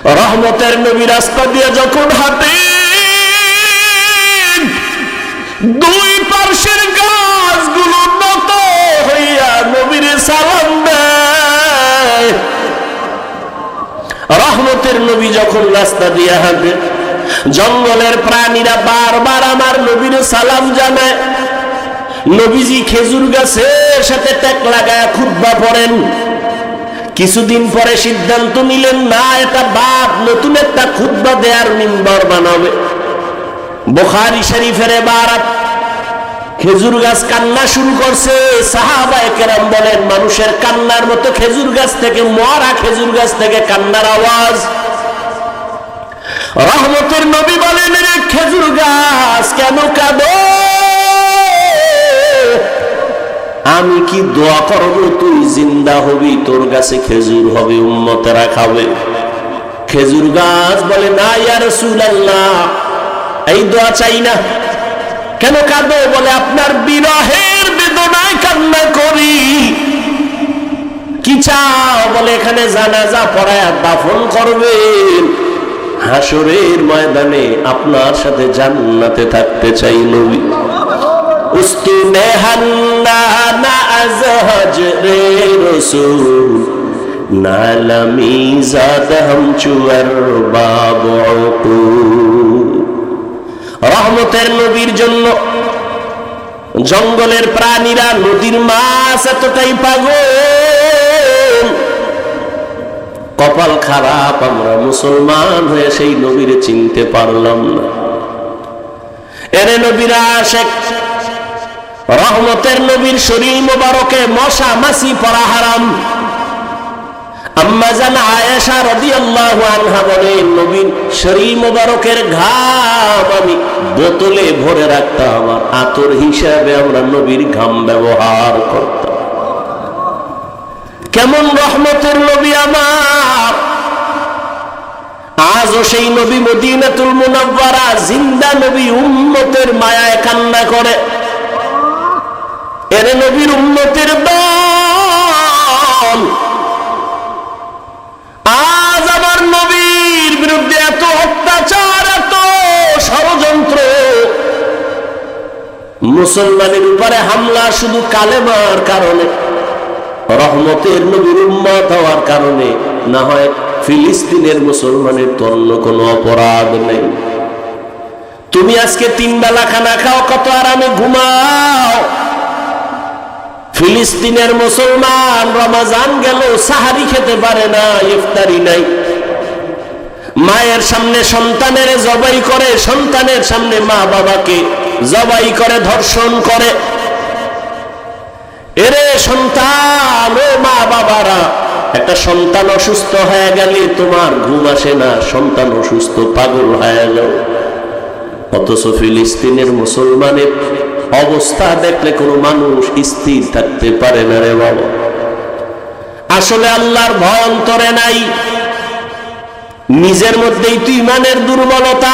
রহমতের নবী রাস্তা দিয়ে যখন হাঁটে, দুই পার্শ্বের গাছগুলো নত হইয়া নবীর সালাম দেয়। রহমতের নবী যখন রাস্তা দিয়ে হাঁটে, জঙ্গলের প্রাণীরা বারবার আমার নবীর সালাম জানায়। নবীজি খেজুর গাছের সাথে ট্যাক লাগায় খুতবা পড়েন। কিছুদিন পরে সিদ্ধান্ত নিলেন, না, এটা বাদ, নতুন একটা খুতবা দেয়ার মিম্বর বানাবে। বুখারী শরীফের ইবারত, খেজুর গাছ কান্না শুরু করছে। সাহাবায়ে কেরাম বলেন, মানুষের কান্নার মতো খেজুর গাছ থেকে, মরা খেজুর গাছ থেকে কান্নার আওয়াজ। রহমতের নবী বলেন, রে খেজুর গাছ কেন কাঁদো? আমি কি দোয়া করব তুই জিন্দা হবি, তোর কাছে খেজুর হবে, উম্মতেরা খাবে। খেজুর গাছ বলে, না ইয়া রাসূলুল্লাহ, এই দোয়া চাই না। কেন কাঁদো? বলে, আপনার বিরহের বেদনায় কান্না করি। কি চাও? বলে, এখানে জানাজা পড়ায় দাফন করবেন, হাসরের ময়দানে আপনার সাথে জান্নাতে থাকতে চাই। নবী উস্তুনে হান্না আজহাজ রে রাসূল নালামি জাদ হাম চুয়ার বাবু। রহমতের নবীর জন্য জঙ্গলের প্রাণীরা, নদীর মাছ এতটাই পাগল। কপাল খারাপ, আমরা মুসলমান হয়ে সেই নবীর চিনতে পারলাম না। এরে নবীরা আশেক, রহমতের নবীর শরীর মোবারকে মশা মাছি পড়া হারাম। আম্মা জান আয়েশা রাদিয়াল্লাহু আনহা বলেন, নবীর শরীর মোবারকের ঘাম আমি বোতলে ভরে রাখতাম, আর আতর হিসাবে আমরা নবীর ঘাম ব্যবহার করতাম। কেমন রহমতের নবী আমার! আজও সেই নবী মদিনাতুল মুনাওয়ারা জিন্দা নবী, উম্মতের মায়ায় কান্না করে। এর নবীর উম্মতের দল আজ আমার নবীর বিরুদ্ধে এত অত্যাচার, এত ষড়যন্ত্র, মুসলমানের উপরে হামলা শুধু কালেমার কারণে, রহমতের নবীর উম্মত হওয়ার কারণে। না হয় ফিলিস্তিনের মুসলমানের তো অন্য কোনো অপরাধ নেই। তুমি আজকে 3 বেলা খানা খাও, কত আরামে ঘুমাও। ফিলিস্তিনের মুসলমান রমজান গেল সাহারি খেতে পারে না, ইফতারি নাই। মায়ের সামনে সন্তানের জবাই করে, সন্তানের সামনে মা বাবাকে জবাই করে, ধর্ষণ করে। এরে সন্তান, ও মা বাবারা, একটা সন্তান অসুস্থ হয়ে গেলে তোমার ঘুম আসে না, সন্তান অসুস্থ, পাগল হয়ে যাও। অথচ ফিলিস্তিনের মুসলমানের অবস্থা দেখলে কোনো মানুষ স্থির থাকতে পারে না রে বাবা। আসলে আল্লাহর ভয় অন্তরে নাই, নিজের মধ্যেই তো ঈমানের দুর্বলতা।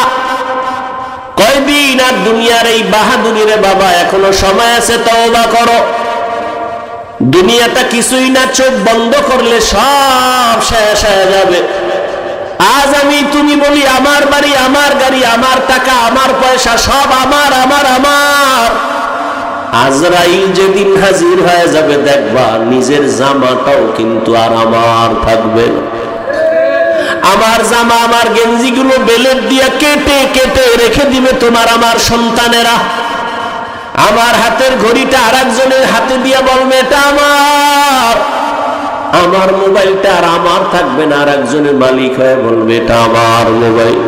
কয়দিন আর দুনিয়ার এই বাহাদুরি রে বাবা, এখনো সময় আছে, তওবা করো। দুনিয়াটা কিছুই না, চোখ বন্ধ করলে সব শেষ হয়ে যাবে। আজ আমি তুমি বলি, আমার বাড়ি, আমার গাড়ি, আমার টাকা, আমার পয়সা, সব আমার আমার আমার। আজরাইল যেদিন হাজির হয়ে যাবে, দেখবা নিজের জামাটাও কিন্তু আর আমার থাকবে না। আমার জামা, আমার গেঞ্জিগুলো বেলেট দিয়া কেটে কেটে রেখে দিবে তোমার আমার সন্তানেরা। আমার হাতের ঘড়িটা আরেকজনের হাতে দিয়া বলবে এটা আমার। আমার মোবাইলটা আর আমার থাকবে না, আরেকজনের মালিক হয়ে বলবে এটা আমার মোবাইল।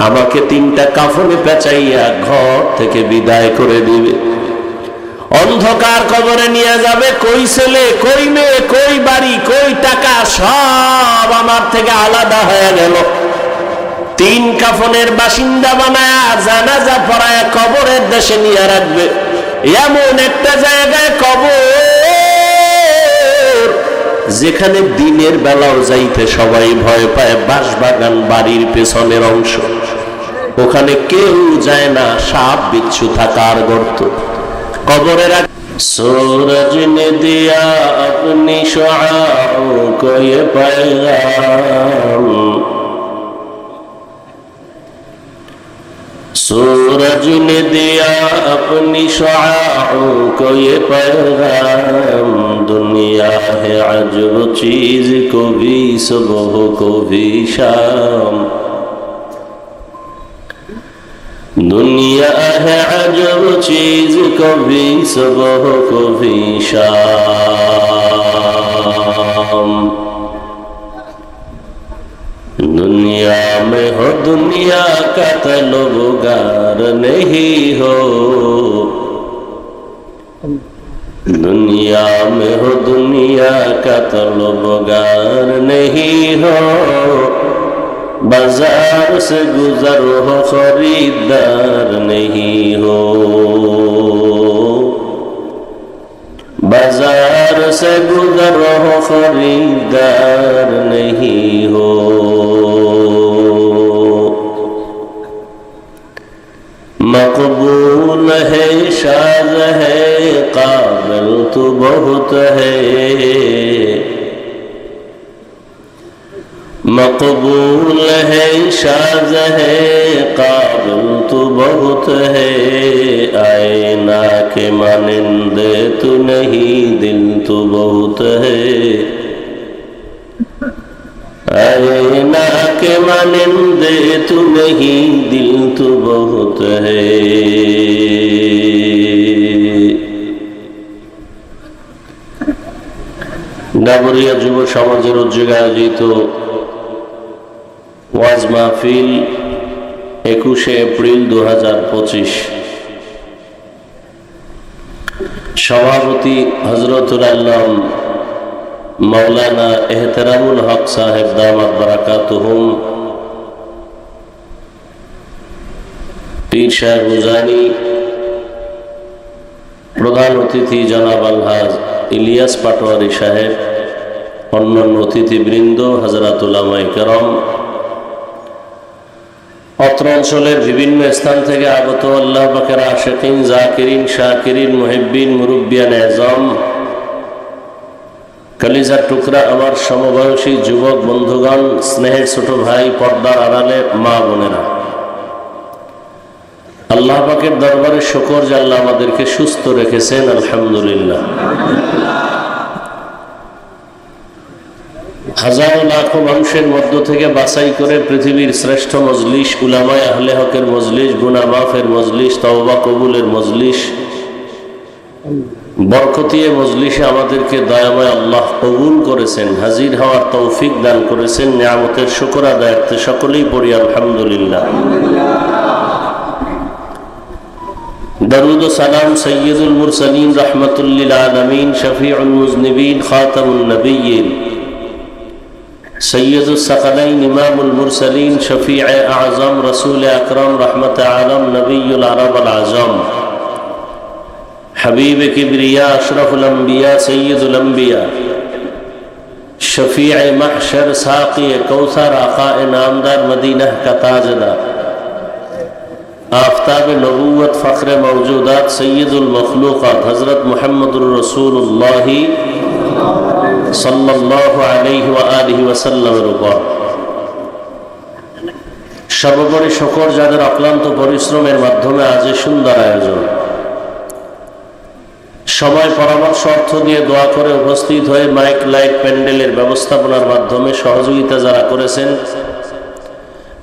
আমাকে 3টা কাফনে পেঁচাইয়া ঘর থেকে বিদায় করে দিবে। অন্ধকার কবরে নিয়ে যাবে। কই ছেলে, কই মেয়ে, কই বাড়ি, কই টাকা, সব আমার থেকে আলাদা হয়ে গেল। 3 কাফনের বাসিন্দা বানায়া জানাজা পড়ায়া কবরের দেশে নিয়ে রাখবে। এমন একটা জায়গায় কবর, যেখানে দিনের বেলাও যাইতে সবাই ভয় পায়। বাঁশবাগান বাড়ির পেছনের অংশ, ওখানে কেউ যায় না, সাপ বিচ্ছু থাকার গর্ত। কবরের सूरज ने दिया अपनी शुआओं को ये पैगाम, समझ ने दिया अपनी शुआओं को ये पैगाम, दुनिया है अजब चीज, को भी सुबह को भी शाम। दुनिया है अजब चीज, कभी सुबह कभी शाम। दुनिया में हो दुनिया का तलबगार नहीं हो, दुनिया में हो दुनिया का तलबगार नहीं हो। बाजार से गुजर हो खरीदार नहीं हो, बाजार से गुजर हो खरीदार नहीं हो। मकबूल है शाज है काबिल तो बहुत है, मकबूल है शाज है काबिल तो बहुत है। आईना के मानिंदे तू नहीं दिल तो बहुत है, आईना के मानिंदे तू नहीं दिल तो बहुत है। ডাবরিয়া যুব সমাজের উদ্যোগে আয়োজিত ওয়াজ মাহফিল 21 এপ্রিল 2025, সভাপতি হযরতুল আল্লাম মাওলানা এহতেরামুল হক সাহেব দামাত বারাকাতুহুম, পীর সাহেব হুজানি, প্রধান অতিথি জনাব আলহাজ ইলিয়াস পাটোয়ারি সাহেব, অন্যান্য অতিথিবৃন্দ, হযরত উলামায়ে কেরাম, অত্র অঞ্চলের বিভিন্ন স্থান থেকে আগত আল্লাহ পাকের আশিকিন, জাকিরিন, শাকিরিন, মুহিব্বিন, মুরব্বিয়ান আযম, কলিজার টুকরা আমার সমবয়সী যুবক বন্ধুগণ, স্নেহের ছোট ভাই, পর্দার আড়ালে মা বোনেরা, আল্লাহ পাকের দরবারে শুকর যে আল্লাহ আমাদেরকে সুস্থ রেখেছেন, আলহামদুলিল্লাহ। হাজারো লাখো মানুষের মধ্য থেকে বাছাই করে পৃথিবীর শ্রেষ্ঠ মজলিস, উলামায়ে আহলে হকের মজলিস, গুনাহ মাফের মজলিস, তওবা কবুলের মজলিস, বরকতিয়ে মজলিসে আমাদেরকে দয়াময় আল্লাহ কবুল করেছেন, হাজির হওয়ার তৌফিক দান করেছেন। নিয়ামতের শুকর আদায়ার্থে সকলেই পড়ি আলহামদুলিল্লাহ। দরুদ ও সালাম সৈয়দুল মুরসালিন রাহমাতুল লিল আলামিন, শফিউল মুজনিবিন, খাতামুন নবিয়্যিন, সৈয়দুস সাকালাইন, ইমামুল মুরসালিন, শফিয়ে আযম, রাসূল আকরাম, রহমতে আলম, নবিয়ুল আরব আল আযম, হাবিব কিবরিয়া, আশরাফুল আম্বিয়া, সৈয়দুল আম্বিয়া, শফিয়ে মাহশর, সাকিয়ে কৌসার, আকায়ে নামদার, মদিনাহ কা তাজদার, आफताब नबूवत, फ़ख्र मौजूदात, सैयदुल मखलूक़ात, हज़रत मुहम्मदुर रसूलुल्लाह सल्लल्लाहु अलैहि व आलिहि वसल्लमेर উপর সর্বোপরি শুকর যাদের অক্লান্ত পরিশ্রমের মাধ্যমে আজ এই সুন্দর আয়োজন, সময় পরামর্শ অর্থ দিয়ে দোয়া করে উপস্থিত হয়ে মাইক লাইট প্যান্ডেলের ব্যবস্থাপনার মাধ্যমে সহযোগিতা যারা করেছেন,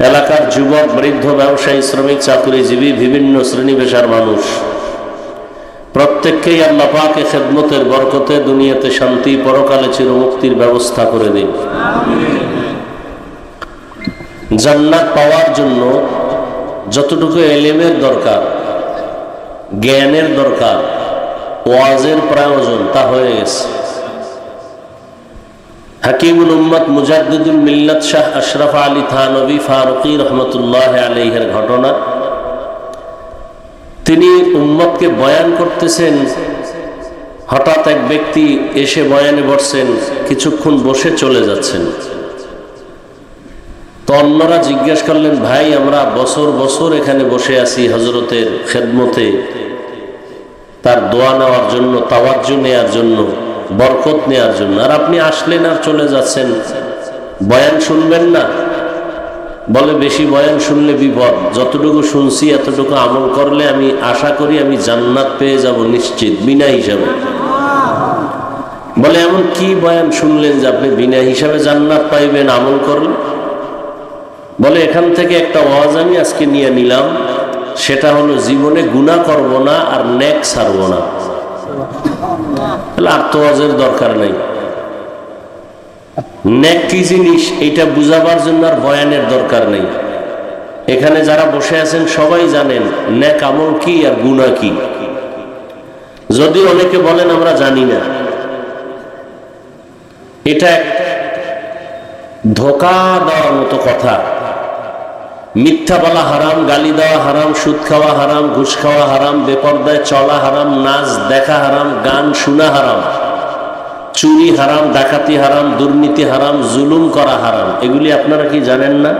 এলাকার যুবক, বৃদ্ধ, ব্যবসায়ী, শ্রমিক, চাকরিজীবী, বিভিন্ন শ্রেণী পেশার মানুষ, প্রত্যেককেই আল্লাহ পাকের খেদমতের বরকতে দুনিয়াতে শান্তি, পরকালে চিরমুক্তির ব্যবস্থা করে দিন। জান্নাত পাওয়ার জন্য যতটুকু ইলমের দরকার, জ্ঞানের দরকার, ওয়াজের প্রয়োজন, তা হয়ে গেছে। হাকিমুল উম্মত মুজাদ্দিদুল মিল্লাত শাহ আশরাফ আলী থানভী ফারুকী রহমতুল্লাহ আলাইহির ঘটনা, তিনি উম্মতকে বয়ান করতেছেন, হঠাৎ এক ব্যক্তি এসে বয়ানে বসছেন, কিছুক্ষণ বসে চলে যাচ্ছেন। তো অন্যরা জিজ্ঞেস করলেন, ভাই আমরা বছর বছর এখানে বসে আছি হযরতের খেদমতে, তার দোয়া নেওয়ার জন্য, তাওয়াজ্জু নেওয়ার জন্য, বরকত নেওয়ার জন্য, আর আপনি আসলেন আর চলে যাচ্ছেন, বয়ান শুনবেন না? বলে বেশি বয়ান শুনলে বিপদ, যতটুকু শুনছি এতটুকু আমল করলে আমি আশা করি আমি জান্নাত পেয়ে যাব নিশ্চিত বিনা হিসাবে। বলে এমন কি বয়ান শুনলেন যে আপনি বিনা হিসাবে জান্নাত পাইবেন আমল করলে? বলে এখান থেকে একটা ওয়াজ আমি আজকে নিয়ে নিলাম, সেটা হলো জীবনে গুনাহ করব না আর নেক ছাড়ব না। তাহলে আর তো ওয়াজের দরকার নাই। নেক কি জিনিস এটা বুঝাবার জন্য আর বয়ানের দরকার নেই। এখানে যারা বসে আছেন সবাই জানেন নেক আমল কি আর গুনাহ কি। যদি অনেকে বলেন আমরা জানি না, এটা ধোঁকা দেওয়ার মতো কথা। মিথ্যা বলা হারাম, গালি দেওয়া হারাম, সুদ খাওয়া হারাম, ঘুষ খাওয়া হারাম, বেপরদায় চলা হারাম, নাচ দেখা হারাম, গান শোনা হারাম, চুরি হারাম, ডাকাতি হারাম, দুর্নীতি হারাম, জুলুম করা হারাম। এগুলি আপনারা কি জানেন না?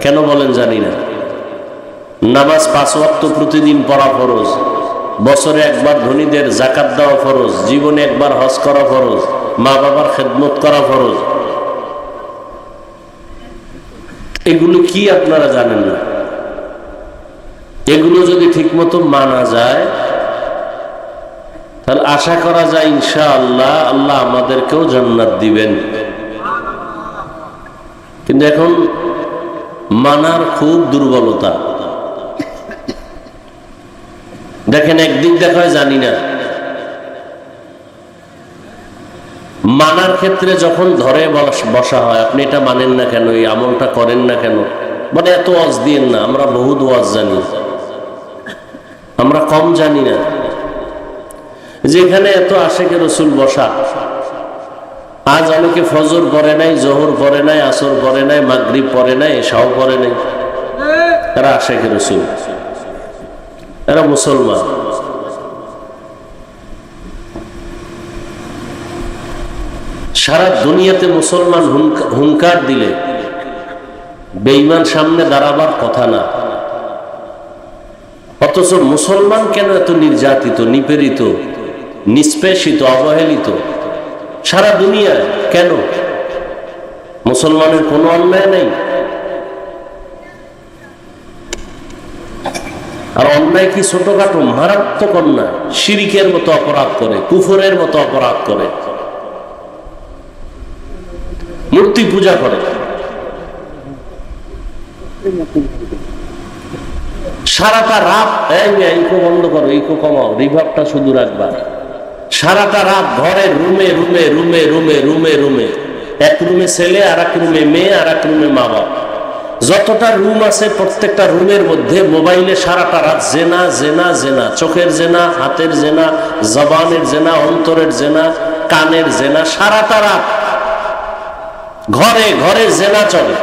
কেন বলেন জানি না? নামাজ 5 ওয়াক্ত প্রতিদিন পড়া ফরজ, বছরে একবার ধনীদের যাকাত দেওয়া ফরজ, জীবনে একবার হজ করা ফরজ, মা বাবার খেদমত করা ফরজ। এগুলো কি আপনারা জানেন না? এগুলো যদি ঠিকমতো মানা যায় তাহলে আশা করা যায় ইনশাআল্লাহ আল্লাহ আমাদেরকেও জান্নাত দিবেন। কিন্তু এখন মানার খুব দুর্বলতা। দেখেন একদিক দেখা হয় জানি না, মানার ক্ষেত্রে যখন ধরে বসা হয় আপনি এটা মানেন না কেন, এই আমলটা করেন না কেন, মানে এত ওয়াজ দিয়েন না, আমরা বহুত ওয়াজ জানি, আমরা কম জানি না। যেখানে এত আশেকে রসুল বসা, আজ অনেকে ফজর পড়ে নাই, জোহর পড়ে নাই, আসর পড়ে নাই, মাগরিব পড়ে নাই, এশাও পড়ে নাই, এরা আশেকে রসুল, এরা মুসলমান। সারা দুনিয়াতে মুসলমান হুঙ্কার দিলে বেঈমান সামনে দাঁড়াবার কথা না, অথচ মুসলমান কেন এত নির্যাতিত, নিপীড়িত, নিষ্পেষিত, অবহেলিত সারা দুনিয়ায়? কেন? মুসলমানের কোনো অন্যায় নেই? আর অন্যায় কি ছোটখাটো? মারাত্মক অন্যায়, শিরিকের মতো অপরাধ করে, কুফরের মতো অপরাধ করে, মূর্তি পূজা করে, সারাটা রাত ইকো বন্ধ করো, ইকো কমাও, রিভাবটা শুধু রাখবা। সারাটা রাত ঘরে রুমে রুমে রুমে রুমে রুমে রুমে, এক রুমে ছেলে, আর এক রুমে মেয়ে, আর এক রুমে মা বাবা, যতটা রুম আছে প্রত্যেকটা রুমের মধ্যে মোবাইলে সারাটা রাত জেনা জেনা জেনা, চোখের জেনা, হাতের জেনা, জবানের জেনা, অন্তরের জেনা, কানের জেনা, সারাটা রাত ঘরে ঘরে জেনা চলে।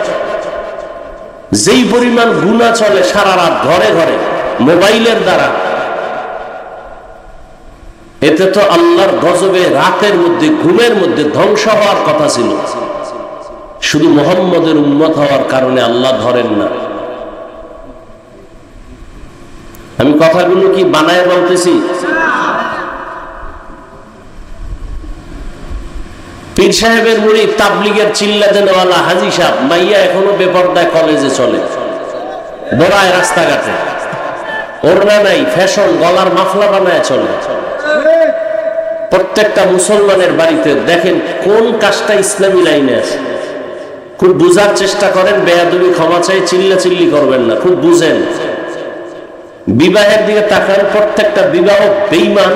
যেই পরিমাণ গুনাহ চলে সারা রাত ঘরে ঘরে মোবাইলের দ্বারা, এতে তো আল্লাহর গজবে রাতের মধ্যে ঘুমের মধ্যে ধ্বংস হওয়ার কথা ছিল। শুধু মুহাম্মদের উম্মত হওয়ার কারণে আল্লাহ ধরেন না। আমি কথাগুলো কি বানায় বলতেছি? পীর সাহেবের মুড়ি, তাবলিগের চিল্লাতে নেওয়ালা হাজী সাহেব, মাইয়া এখনো বেপরদায় কলেজে চলে, দৌড়ায় রাস্তাঘাটে, ওড়না নাই, ফ্যাশন, গলার মাফলা বানায় চলে। প্রত্যেকটা মুসলমানের বাড়িতে দেখেন কোন কাজটা ইসলামী লাইনে আছে। খুব বুঝার চেষ্টা করেন, বেয়াদবি ক্ষমা চাই, চিল্লা চিল্লি করবেন না, খুব বুঝেন। বিবাহের দিকে তাকান, প্রত্যেকটা বিবাহ বেঈমান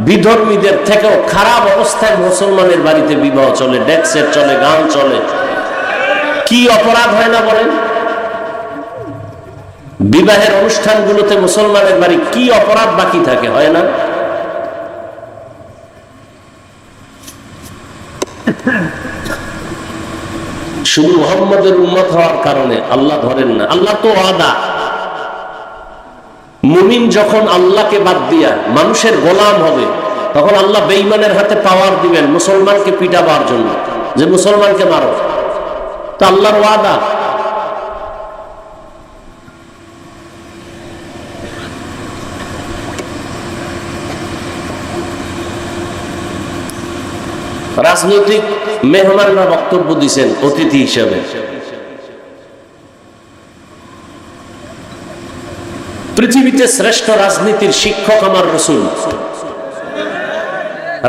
বিধর্মীদের থেকেও খারাপ অবস্থায় মুসলমানের বাড়িতে বিবাহ চলে, ডেক্সেট চলে, গান চলে। কি অপরাধ হয় না বলেন? বিবাহের অনুষ্ঠানগুলোতে মুসলমানের বাড়ি কি অপরাধ বাকি থাকে? হয় না? শুধু মুহাম্মদের উম্মত হওয়ার কারণে আল্লাহ ধরেন না। আল্লাহ তো ওয়াদা, মুমিন যখন আল্লাহকে বাদ দিয়া মানুষের গোলাম হবে তখন আল্লাহ বেঈমানের হাতে পাওয়ার দিবেন মুসলমানকে পিটাবার জন্য, যে মুসলমানকে মারো। তো আল্লাহর ওয়াদা। রাজনৈতিক মেহমানরা বক্তব্য দিচ্ছেন অতিথি হিসেবে, পৃথিবীতে শ্রেষ্ঠ রাজনীতির শিক্ষক আমার রাসূল।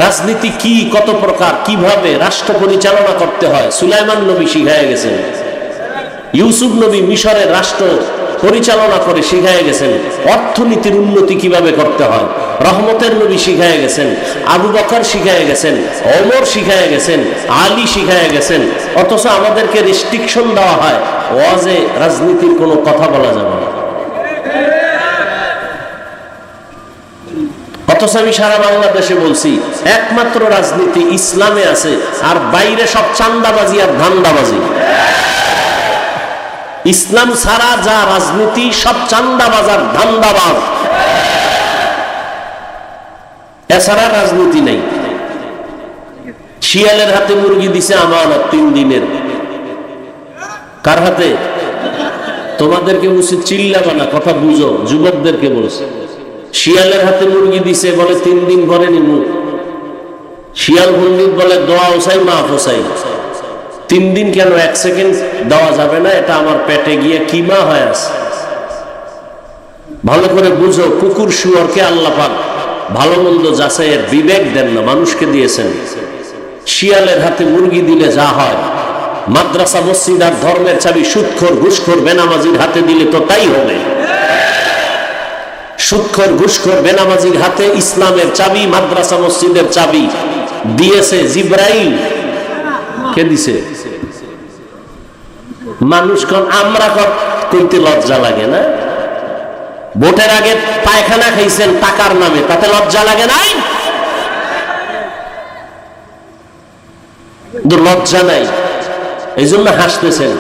রাজনীতি কি, কত প্রকার, কিভাবে রাষ্ট্র পরিচালনা করতে হয় সুলাইমান নবী শিখায় গেছেন। ইউসুফ নবী মিশরের রাষ্ট্র পরিচালনা করে শিখায় গেছেন। অর্থনীতির উন্নতি কিভাবে করতে হয় রহমতের নবী শিখায় গেছেন। আবু বকর শিখায় গেছেন, ওমর শিখায় গেছেন, আলী শিখায় গেছেন। অথচ আমাদেরকে রেস্ট্রিকশন দেওয়া হয়, ওয়াজে রাজনীতির কোনো কথা বলা যাবে না। অথচ আমি সারা বাংলাদেশে বলছি একমাত্র রাজনীতি ইসলামে আছে, আর বাইরে সব চান্দাবাজি আর ধান্দাবাজি। ইসলাম ছাড়া যা রাজনীতি সব চান্দাবাজ আর ধান্দাবাজ, এছাড়া রাজনীতি নেই। শিয়ালের হাতে মুরগি দিছে আমানত 3 দিনের। কার হাতে? তোমাদেরকে উচিত চিল্লাবা না, কথা বুঝো, যুবকদেরকে বলছে। শিয়ালের হাতে মুরগি দিছে, বলে 3 দিন পরে নিমু। শিয়াল পণ্ডিত বলে দোয়া ওসাই মাফ ওসাই। 3 দিন কেন, 1 সেকেন্ড দেওয়া যাবে না? এটা আমার পেটে গিয়ে কিমা হয়ে আছে। ভালো করে বুঝো, কুকুর শুয়োরকে আল্লাহ পাক ভালো মন্দ যাচাইয়ের বিবেক দেন না, মানুষকে দিয়েছেন। শিয়ালের হাতে মুরগি দিলে যা হয়, মাদ্রাসা মসজিদ আর ধর্মের চাবি সুদখোর ঘুষখোর বেনামাজির হাতে দিলে তো তাই হবে। সুদখোর ঘুষখোর বেনামাজির হাতে ইসলামের চাবি, মাদ্রাসা মসজিদের চাবি দিয়েছে জিব্রাইল। কে দিছে? মানুষ কোন আমরা কইতে লজ্জা লাগে না? ভোটের আগে পায়খানা খাইছেন টাকার নামে, তাতে লজ্জা লাগে নাই? লজ্জা নাই, এই জন্য হাসতেছেন।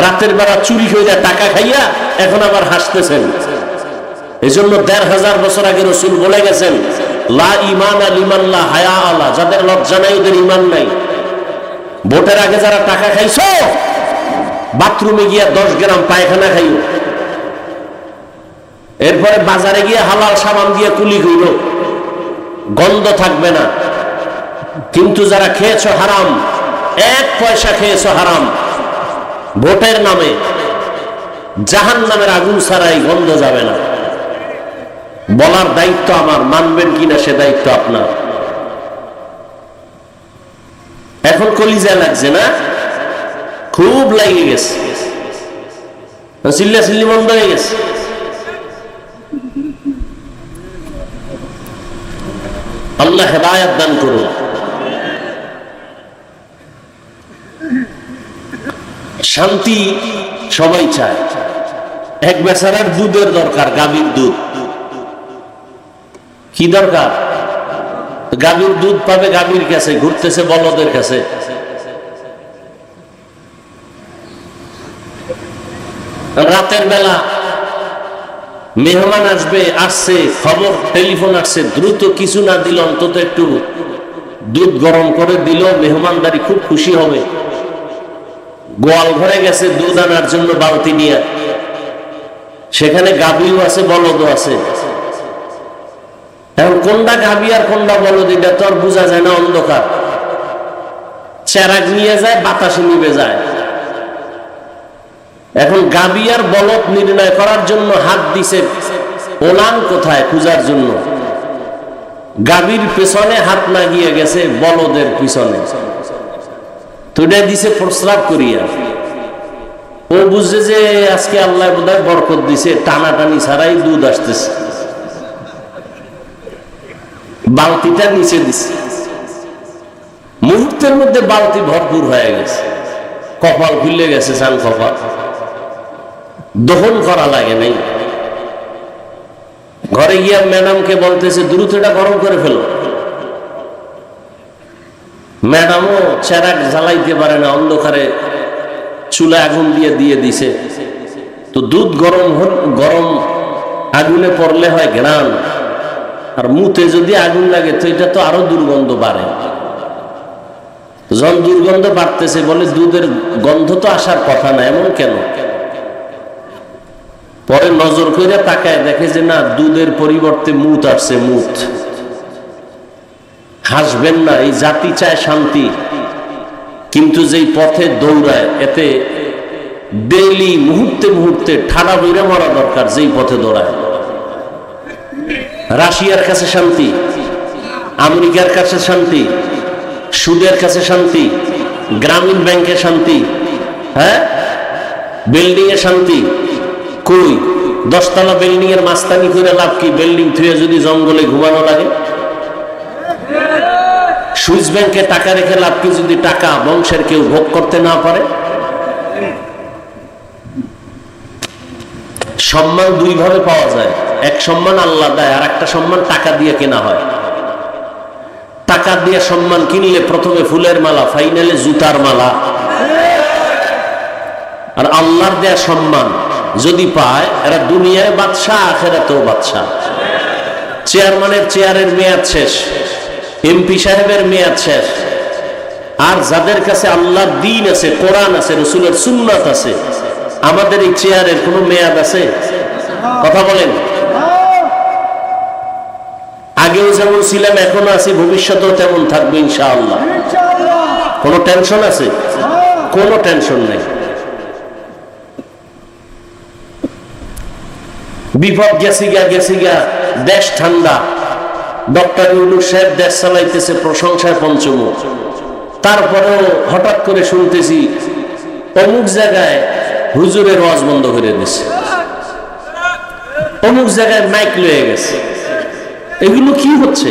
রাতের বেলা চুরি করে টাকা খাইয়া এখন আবার হাসতেছেন। এই জন্য ১৫০০ বছর আগে রাসূল বলে গেছেন, লা ঈমানা লিমান লা হায়া আলা, যাদের লজ্জা নাই ওদের ঈমান নাই। ভোটের আগে যারা টাকা খাইছো, বাথরুমে গিয়া 10 গ্রাম পায়খানা খাইও, এরপরে বাজারে গিয়ে হালাল সাবান দিয়ে কুলি কইরো, গন্ধ থাকবে না। কিন্তু যারা খেয়েছো হারাম, 1 পয়সা খেয়েছো হারাম, ভোটের নামে জাহান্নামের আগুন ছাড়াই গন্ধ যাবে না। বলার দায়িত্ব আমার, মানবেন কিনা সে দায়িত্ব আপনার। এখন কলিজা লাগছে না? খুব লাগে গেছে, চিল্লা চিল্লি বন্ধ হয়ে গেছে। আল্লাহ হেদায়েত দান করুন। শান্তি সবাই চায়। এক বেচারার দুধের দরকার, গাভীর দুধ। কি দরকার? গাভীর দুধ পাবে গাভীর কাছে, ঘুরতেছে বলদের কাছে। রাতের বেলা মেহমান আসবে, আসছে খবর, টেলিফোন আসছে, দ্রুত কিছু না দিল অন্তত একটু দুধ গরম করে দিল, মেহমানদারি খুব খুশি হবে। গোয়াল ঘরে গেছে দুধ আনার জন্য বালতি নিয়ে, সেখানে গাভীও আছে বলদও আছে। এখন কোনটা গাভী আর কোনটা বলদ এটা তো আর বোঝা যায় না, অন্ধকার। চেরাগ নিয়ে যায়, বাতাসে নিবে যায়। এখন গাভী আর বলদ নির্ণয় করার জন্য হাত দিছে ওলান কোথায় খুঁজার জন্য। গাভীর পেছনে হাত না গিয়ে গেছে বলদের পিছনে, তো এটা দিছে প্রস্রাব করিয়া। ও বুঝছে যে আজকে আল্লাহ বোধহয় বরকত দিছে, টানাটানি ছাড়াই দুধ আসতেছে। বালতিটা নিচে দিছে, মুহূর্তের মধ্যে বালতি ভরপুর হয়ে গেছে। কপাল খুলে গেছে, চান কপাল। দহন করা লাগে নাই। ঘরে গিয়া ম্যাডামকে বলতেছে দ্রুত এটা গরম করে ফেলো। ম্যাডামও চেরাগ জ্বালাইতে পারে না, অন্ধকারে চুলা আগুন দিয়ে দিছে। তো দুধ গরম আগুনে পড়লে হয় ঘ্রাণ, আর মুতে যদি আগুন লাগে তো এটা তো আরো দুর্গন্ধ বাড়ে। যখন দুর্গন্ধ বাড়তেছে বলে দুধের গন্ধ তো আসার কথা না, এমন কেন? পরে নজর করে তাকায় দেখে যে না, দুধের পরিবর্তে মুত আসছে, মুত। হাসবেন না, এই জাতি চায় শান্তি, কিন্তু যেই পথে দৌড়ায় এতে ডেইলি মুহূর্তে মুহূর্তে ঠাডা বইরা মরা দরকার যেই পথে দৌড়ায়। রাশিয়ার কাছে শান্তি, আমেরিকার কাছে শান্তি, সুদের কাছে শান্তি, গ্রামীণ ব্যাংকে শান্তি, হ্যাঁ, বিল্ডিং এ শান্তি কই? 10 তলা বিল্ডিং এর মাস্তানি করে লাভ কি? বিল্ডিং থুয়ে যদি জঙ্গলে ঘুমানো লাগে। সুইস ব্যাংকে টাকা রেখে লাভ কি যদি টাকা বংশের কেউ ভোগ করতে না পারে? সম্মান দুই ভাবে পাওয়া যায়, এক সম্মান আল্লাহ দেয়, আর একটা সম্মান টাকা দিয়ে কেনা হয়। টাকা দিয়ে সম্মান কিনলে প্রথমে ফুলের মালা, ফাইনালে জুতার মালা। আর আল্লাহর দেয়া সম্মান যদি পায় এরা দুনিয়ায় বাদশাহ, আখিরাতেও বাদশাহ। চেয়ারম্যানের চেয়ারের মেয়াদ শেষ, এমপি সাহেবের মেয়াদ শেষ, আর যাদের কাছে আল্লাহর দ্বীন আছে, কোরআন আছে, রাসূলের সুন্নাত আছে, আমাদের এই চেয়ারের কোনো মেয়াদ আছে? কথা বলেন। আগেও যেমন ছিলাম এখনো আছি, ভবিষ্যতেও তেমন থাকবে ইনশাআল্লাহ। কোনো টেনশন আছে? কোনো টেনশন নেই। বিপদ গেছি গা, দেশ ঠান্ডা, ডক্টর ইউনূস সাহেব দেশ চালাইতেছে প্রশংসায় পঞ্চমুখ। তারপরেও হঠাৎ করে শুনতেছি অমুক জায়গায় হুজুরের ওয়াজ বন্ধ করে দিছে, অমুক জায়গায় মাইক লয়ে গেছে। এগুলো কি হচ্ছে?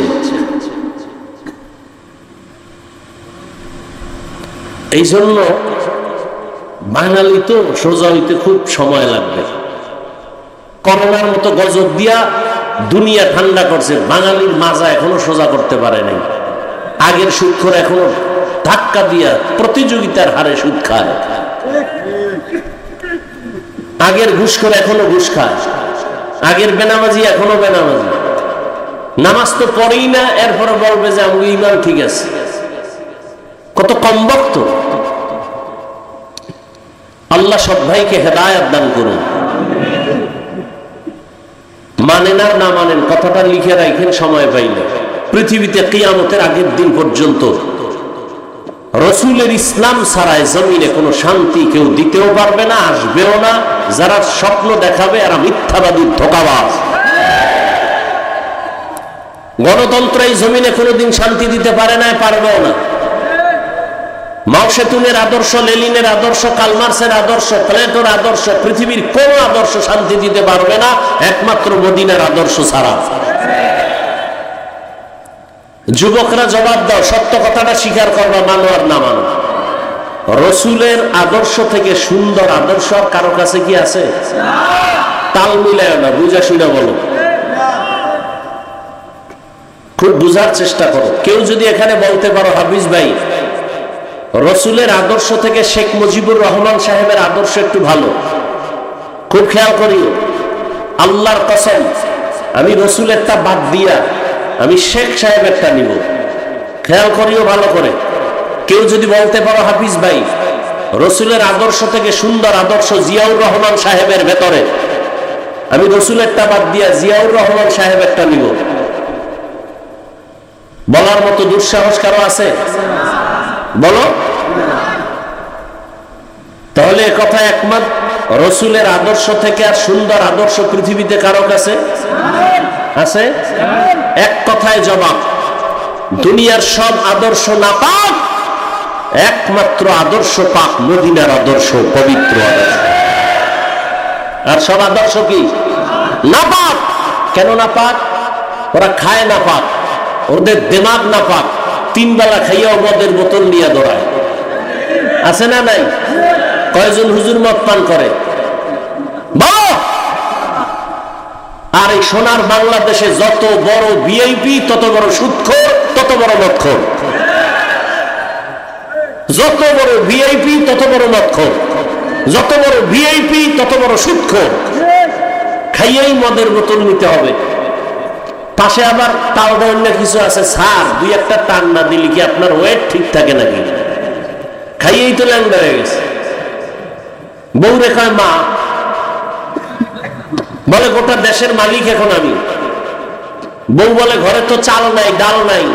এই জন্য বাঙালি তো সোজা হইতে খুব সময় লাগবে। করোনার মতো গজব দিয়া দুনিয়া ঠান্ডা করছে, বাঙালির মাজা এখনো সোজা করতে পারে নাই। আগের সুদখোর এখনো ধাক্কা দিয়া প্রতিযোগিতার হারে সুদ খায়, আগের ঘুষখোর এখনো ঘুষ খায়, আগের বেনামাজি এখনো বেনামাজি। নামাজ তো পড়েই না, এরপরে বলবে যে আমি ইমান ঠিক আছে। কত কম বক্ত। আল্লাহ সব ভাইকে হেদায়েত দান করুন। মানেন আর না মানেন, কথাটা লিখে রাখেন সময় পাইলে। পৃথিবীতে কিয়ামতের আগের দিন পর্যন্ত রাসূলের ইসলাম ছাড়াই জমিনে কোনো শান্তি কেউ দিতেও পারবে না, আসবেও না। যারা স্বপ্ন দেখাবে এরা মিথ্যাবাদী, ধোঁকাবাজ। গণতন্ত্র এই জমিনে কোনোদিন শান্তি দিতে পারে না, পারবেও না। মাও সেতুনের আদর্শ, লেনিনের আদর্শ, কালমার্সের আদর্শ, প্লেটোর আদর্শ, পৃথিবীর কোন আদর্শ শান্তি দিতে পারবে না একমাত্র মদিনার আদর্শ ছাড়া। যুবকরা জবাব দাও, সত্য কথাটা স্বীকার করবা, মানো আর না মানো। রাসূলের আদর্শ থেকে সুন্দর আদর্শ আর কারো কাছে কি আছে? তাল মিলায় না, বুঝা শুনে বলো। খুব বুঝার চেষ্টা করো। কেউ যদি এখানে বলতে পারো হাফিজ ভাই রাসূলের আদর্শ থেকে শেখ মুজিবুর রহমান সাহেবের আদর্শ একটু ভালো, খুব খেয়াল করিও। আল্লাহর কসম, আমি রাসূলেরটা বাদ দিয়া আমি শেখ সাহেবেরটা নিব। খেয়াল করিও ভালো করে। কেউ যদি বলতে পারো হাফিজ ভাই রাসূলের আদর্শ থেকে সুন্দর আদর্শ জিয়াউর রহমান সাহেবের ভেতরে, আমি রাসূলেরটা বাদ দিয়া জিয়াউর রহমান সাহেবেরটা নিব, বলার মতো দুঃসাহস কারো আছে? বলো। তাহলে কথা একমত, রাসূলের আদর্শ থেকে আর সুন্দর আদর্শ পৃথিবীতে কারো কাছে আছে? এক কথায় জবাব, দুনিয়ার সব আদর্শ নাপাক, একমাত্র আদর্শ পাক মদিনার আদর্শ, পবিত্র আদর্শ। আর সব আদর্শ কি নাপাক। কেন নাপাক? ওরা খায় নাপাক, ওদের দিমাগ নাপাক, 3 বেলা খাইয়াও মদের বোতল নিয়ে দৌড়ায়। আছে না নাই? কয়জন হুজুর মদ পান করে? আর এই সোনার বাংলাদেশে যত বড় ভিআইপি তত বড় সুদখোর, তত বড় মদখোর। যত বড় ভিআইপি তত বড় মদখোর, যত বড় ভিআইপি তত বড় সুদখোর। খাইয়াই মদের বোতল নিতে হবে। পাশে আবার তাও অন্য কিছু আছে, স্যার 2-1টা টান না দিলে কি আপনার ওয়েট ঠিক থাকে নাকি? খাইয়েই তো ল্যাংড়া হয়ে গেছে। বউ রেখায় মা বলে গোটা দেশের মালিক এখন আমি। বউ বলে ঘরে তো চাল নাই, ডাল নাই,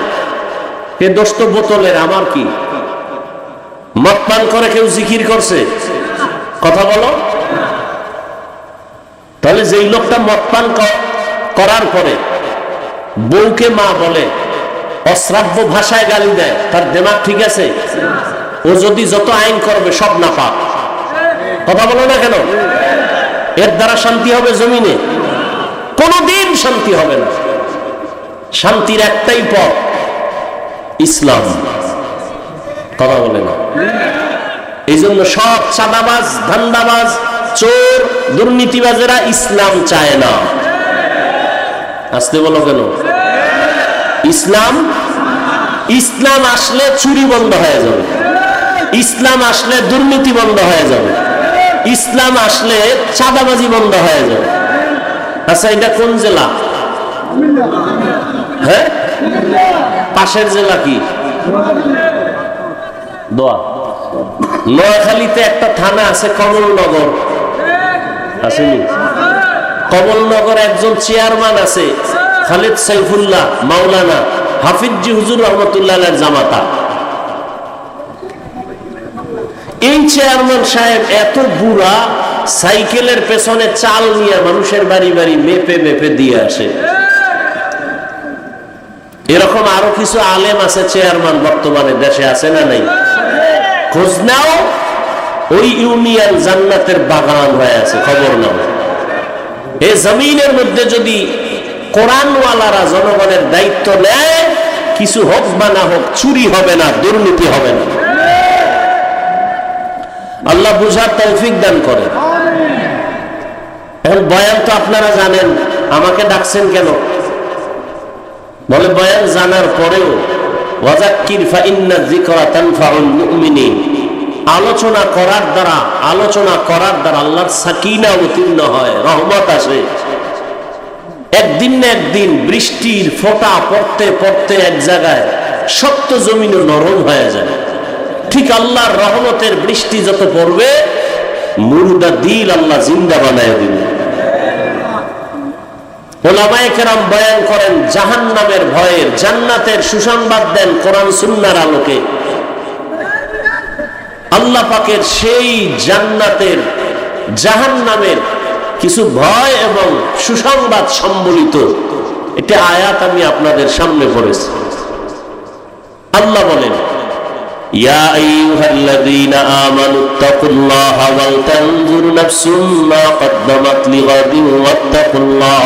এ দোষ তো বোতলের, আমার কি? মদ পান করে কেউ জিকির করছে? কথা বলো। তাহলে যেই লোকটা মদ পান করার পরে বউকে মা বলে, অশ্রাব্য ভাষায় গালি দেয়, তার দিমাগ ঠিক আছে? ও যদি যত আইন করবে সব না পাক। কথা বলো না কেন? এর দ্বারা শান্তি হবে জমিনে? কোনদিন শান্তি হবে না। শান্তির একটাই পথ, ইসলাম। কথা বলে না? এই জন্য সব চাঁদাবাজ, ধান্দাবাজ, চোর, দুর্নীতিবাজেরা ইসলাম চায় না। আসতে বলো কেন? ইসলাম আসলে চুরি বন্ধ হয়ে যাবে, ইসলাম আসলে দুর্নীতি বন্ধ হয়ে যাবে, ইসলাম আসলে চাঁদাবাজি বন্ধ হয়ে যাবে। আচ্ছা, এটা কোন জেলা? হ্যাঁ, পাশের জেলা কি? দোয়া। নোয়াখালীতে একটা থানা আছে কমলনগর, আসেনি? কমলনগর একজন চেয়ারম্যান আছে, খালিদ সাইফুল্লাহ মাওলানা হাফিজি হুজুর রহমতুল্লাহ জামাতা। এই চেয়ারম্যান সাহেব এত বুড়া, সাইকেলের পেছনে চাল নিয়ে মানুষের বাড়ি বাড়ি মেপে মেপে দিয়ে আসে। এরকম আরো কিছু আলেম আছে চেয়ারম্যান বর্তমানে দেশে, আছে না নাই? খোঁজ নাও, ওই ইউনিয়ন জান্নাতের বাগান হয়ে আছে, খবর নাও। এই জমিনের মধ্যে যদি কোরআনওয়ালারা জনগণের দায়িত্ব নেয়, কিছু হোক বা না হোক, চুরি হবে না, দুর্নীতি হবে না। আল্লাহ বুঝার তৌফিক দান করে। এখন বয়ান তো আপনারা জানেন, আমাকে ডাকছেন কেন? বলে বয়ান জানার পরেও ওয়াযাক্কির ফাইন্না যিকরা তানফাউল মুমিনিন, আলোচনা করার দ্বারা আল্লাহর সাকিনা অবতীর্ণ হয়, রহমত আসে। একদিন না একদিন বৃষ্টির ফোঁটা পড়তে পড়তে এক জায়গায় শক্ত জমিনও নরম হয়ে যায়। ঠিক আল্লাহর রহমতের বৃষ্টি যত পড়বে, মুর্দা দিল আল্লাহ জিন্দা বানায় দিবে। ওলামায়ে কেরাম বয়ান করেন জাহান্নামের ভয়ের, জান্নাতের সুসংবাদ দেন কোরআন সুন্নাহর আলোকে। আল্লাহ পাকের সেই জান্নাতের, জাহান্নামের কিছু ভয় এবং সুসংবাদ সম্বলিত একটা আয়াত আমি আপনাদের সামনে পড়েছি। আল্লাহ বলেন, ইয়া আইয়ুহাল্লাযীনা আমানুত্তাকুল্লাহা ওয়াল তানজুর নাফসুম মা কদ্দামাত লিগাদিন ওয়াত্তাকুল্লাহ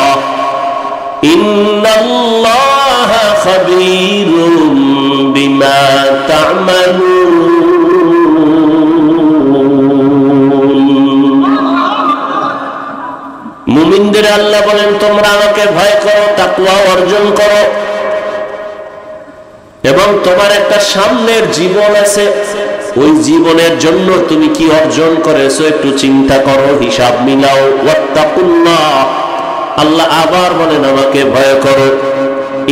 ইন্নাল্লাহা খাবীরুম বিমা তা'মালুন। মুমিনদের আল্লাহ বলেন, তোমরা আমাকে ভয় করো, তাকওয়া অর্জন করো, এবং তোমার একটা সামনের জীবন আছে, ওই জীবনের জন্য তুমি কি অর্জন করেছো একটু চিন্তা করো, হিসাব মিলাও। ওয়াত্তাকুল্লাহ, আল্লাহ আবার বলেন আমাকে ভয় করো।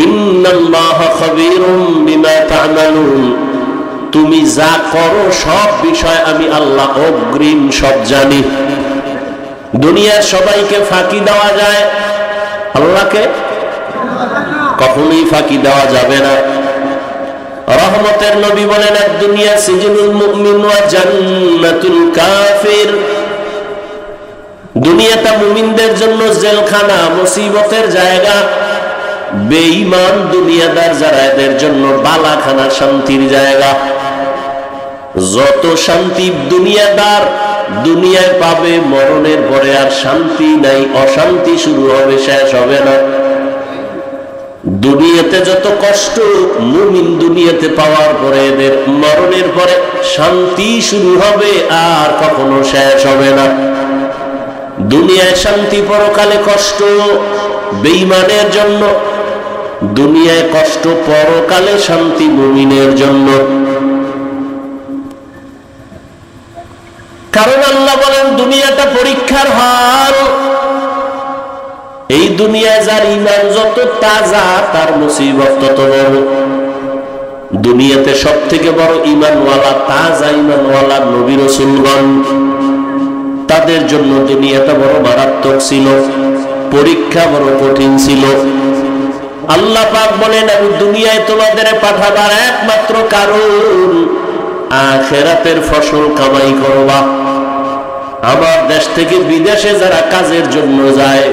ইন্নাল্লাহা খাবীরুম বিমা তা'মালুন, তুমি যা করো সব বিষয় আমি আল্লাহ অগ্রিম সব জানি। দুনিয়ার সবাইকে ফাঁকি দেওয়া যায়, আল্লাহকে কখনোই ফাঁকি দেওয়া যাবে না। রহমতের নবী বলেন, দুনিয়া সিজনুল মুমিন ওয়া জান্নাতুল কাফির, দুনিয়াটা মুমিনদের জন্য জেলখানা, মুসিবতের জায়গা। বেঈমান দুনিয়াদার যারা, এদের জন্য বালাখানা, শান্তির জায়গা। যত শান্তি দুনিয়াদার দুনিয়ায় পাবে, মরণের পরে আর শান্তি নাই, অশান্তি শুরু হবে, শেষ হবে না। দুনিয়াতে যত কষ্ট মুমিন দুনিয়াতে পাওয়ার পরে, এদের মরণের পরে শান্তি শুরু হবে, আর কখনো শেষ হবে না। দুনিয়ায় শান্তি, পরকালে কষ্ট বেঈমানের জন্য। দুনিয়ায় কষ্ট, পরকালে শান্তি মুমিনের জন্য। কারণ আল্লাহ বলেন দুনিয়াটা পরীক্ষার হল। এই দুনিয়ায় যার ঈমান যত তাজা, তার মুসিবত তত বড়। দুনিয়াতে সব থেকে বড় ঈমানওয়ালা, তাজা ঈমানওয়ালা নবী রাসূলগণ, তাদের জন্য দুনিয়াটা বড় মারাত্মক ছিল, পরীক্ষা বড় কঠিন ছিল। আল্লাহ পাক বলেন, আমি দুনিয়ায় তোমাদের পাঠাবার একমাত্র কারণ আখিরাতের ফসল কামাই করবা। আমার দেশ থেকে বিদেশে যারা কাজের জন্য যায়,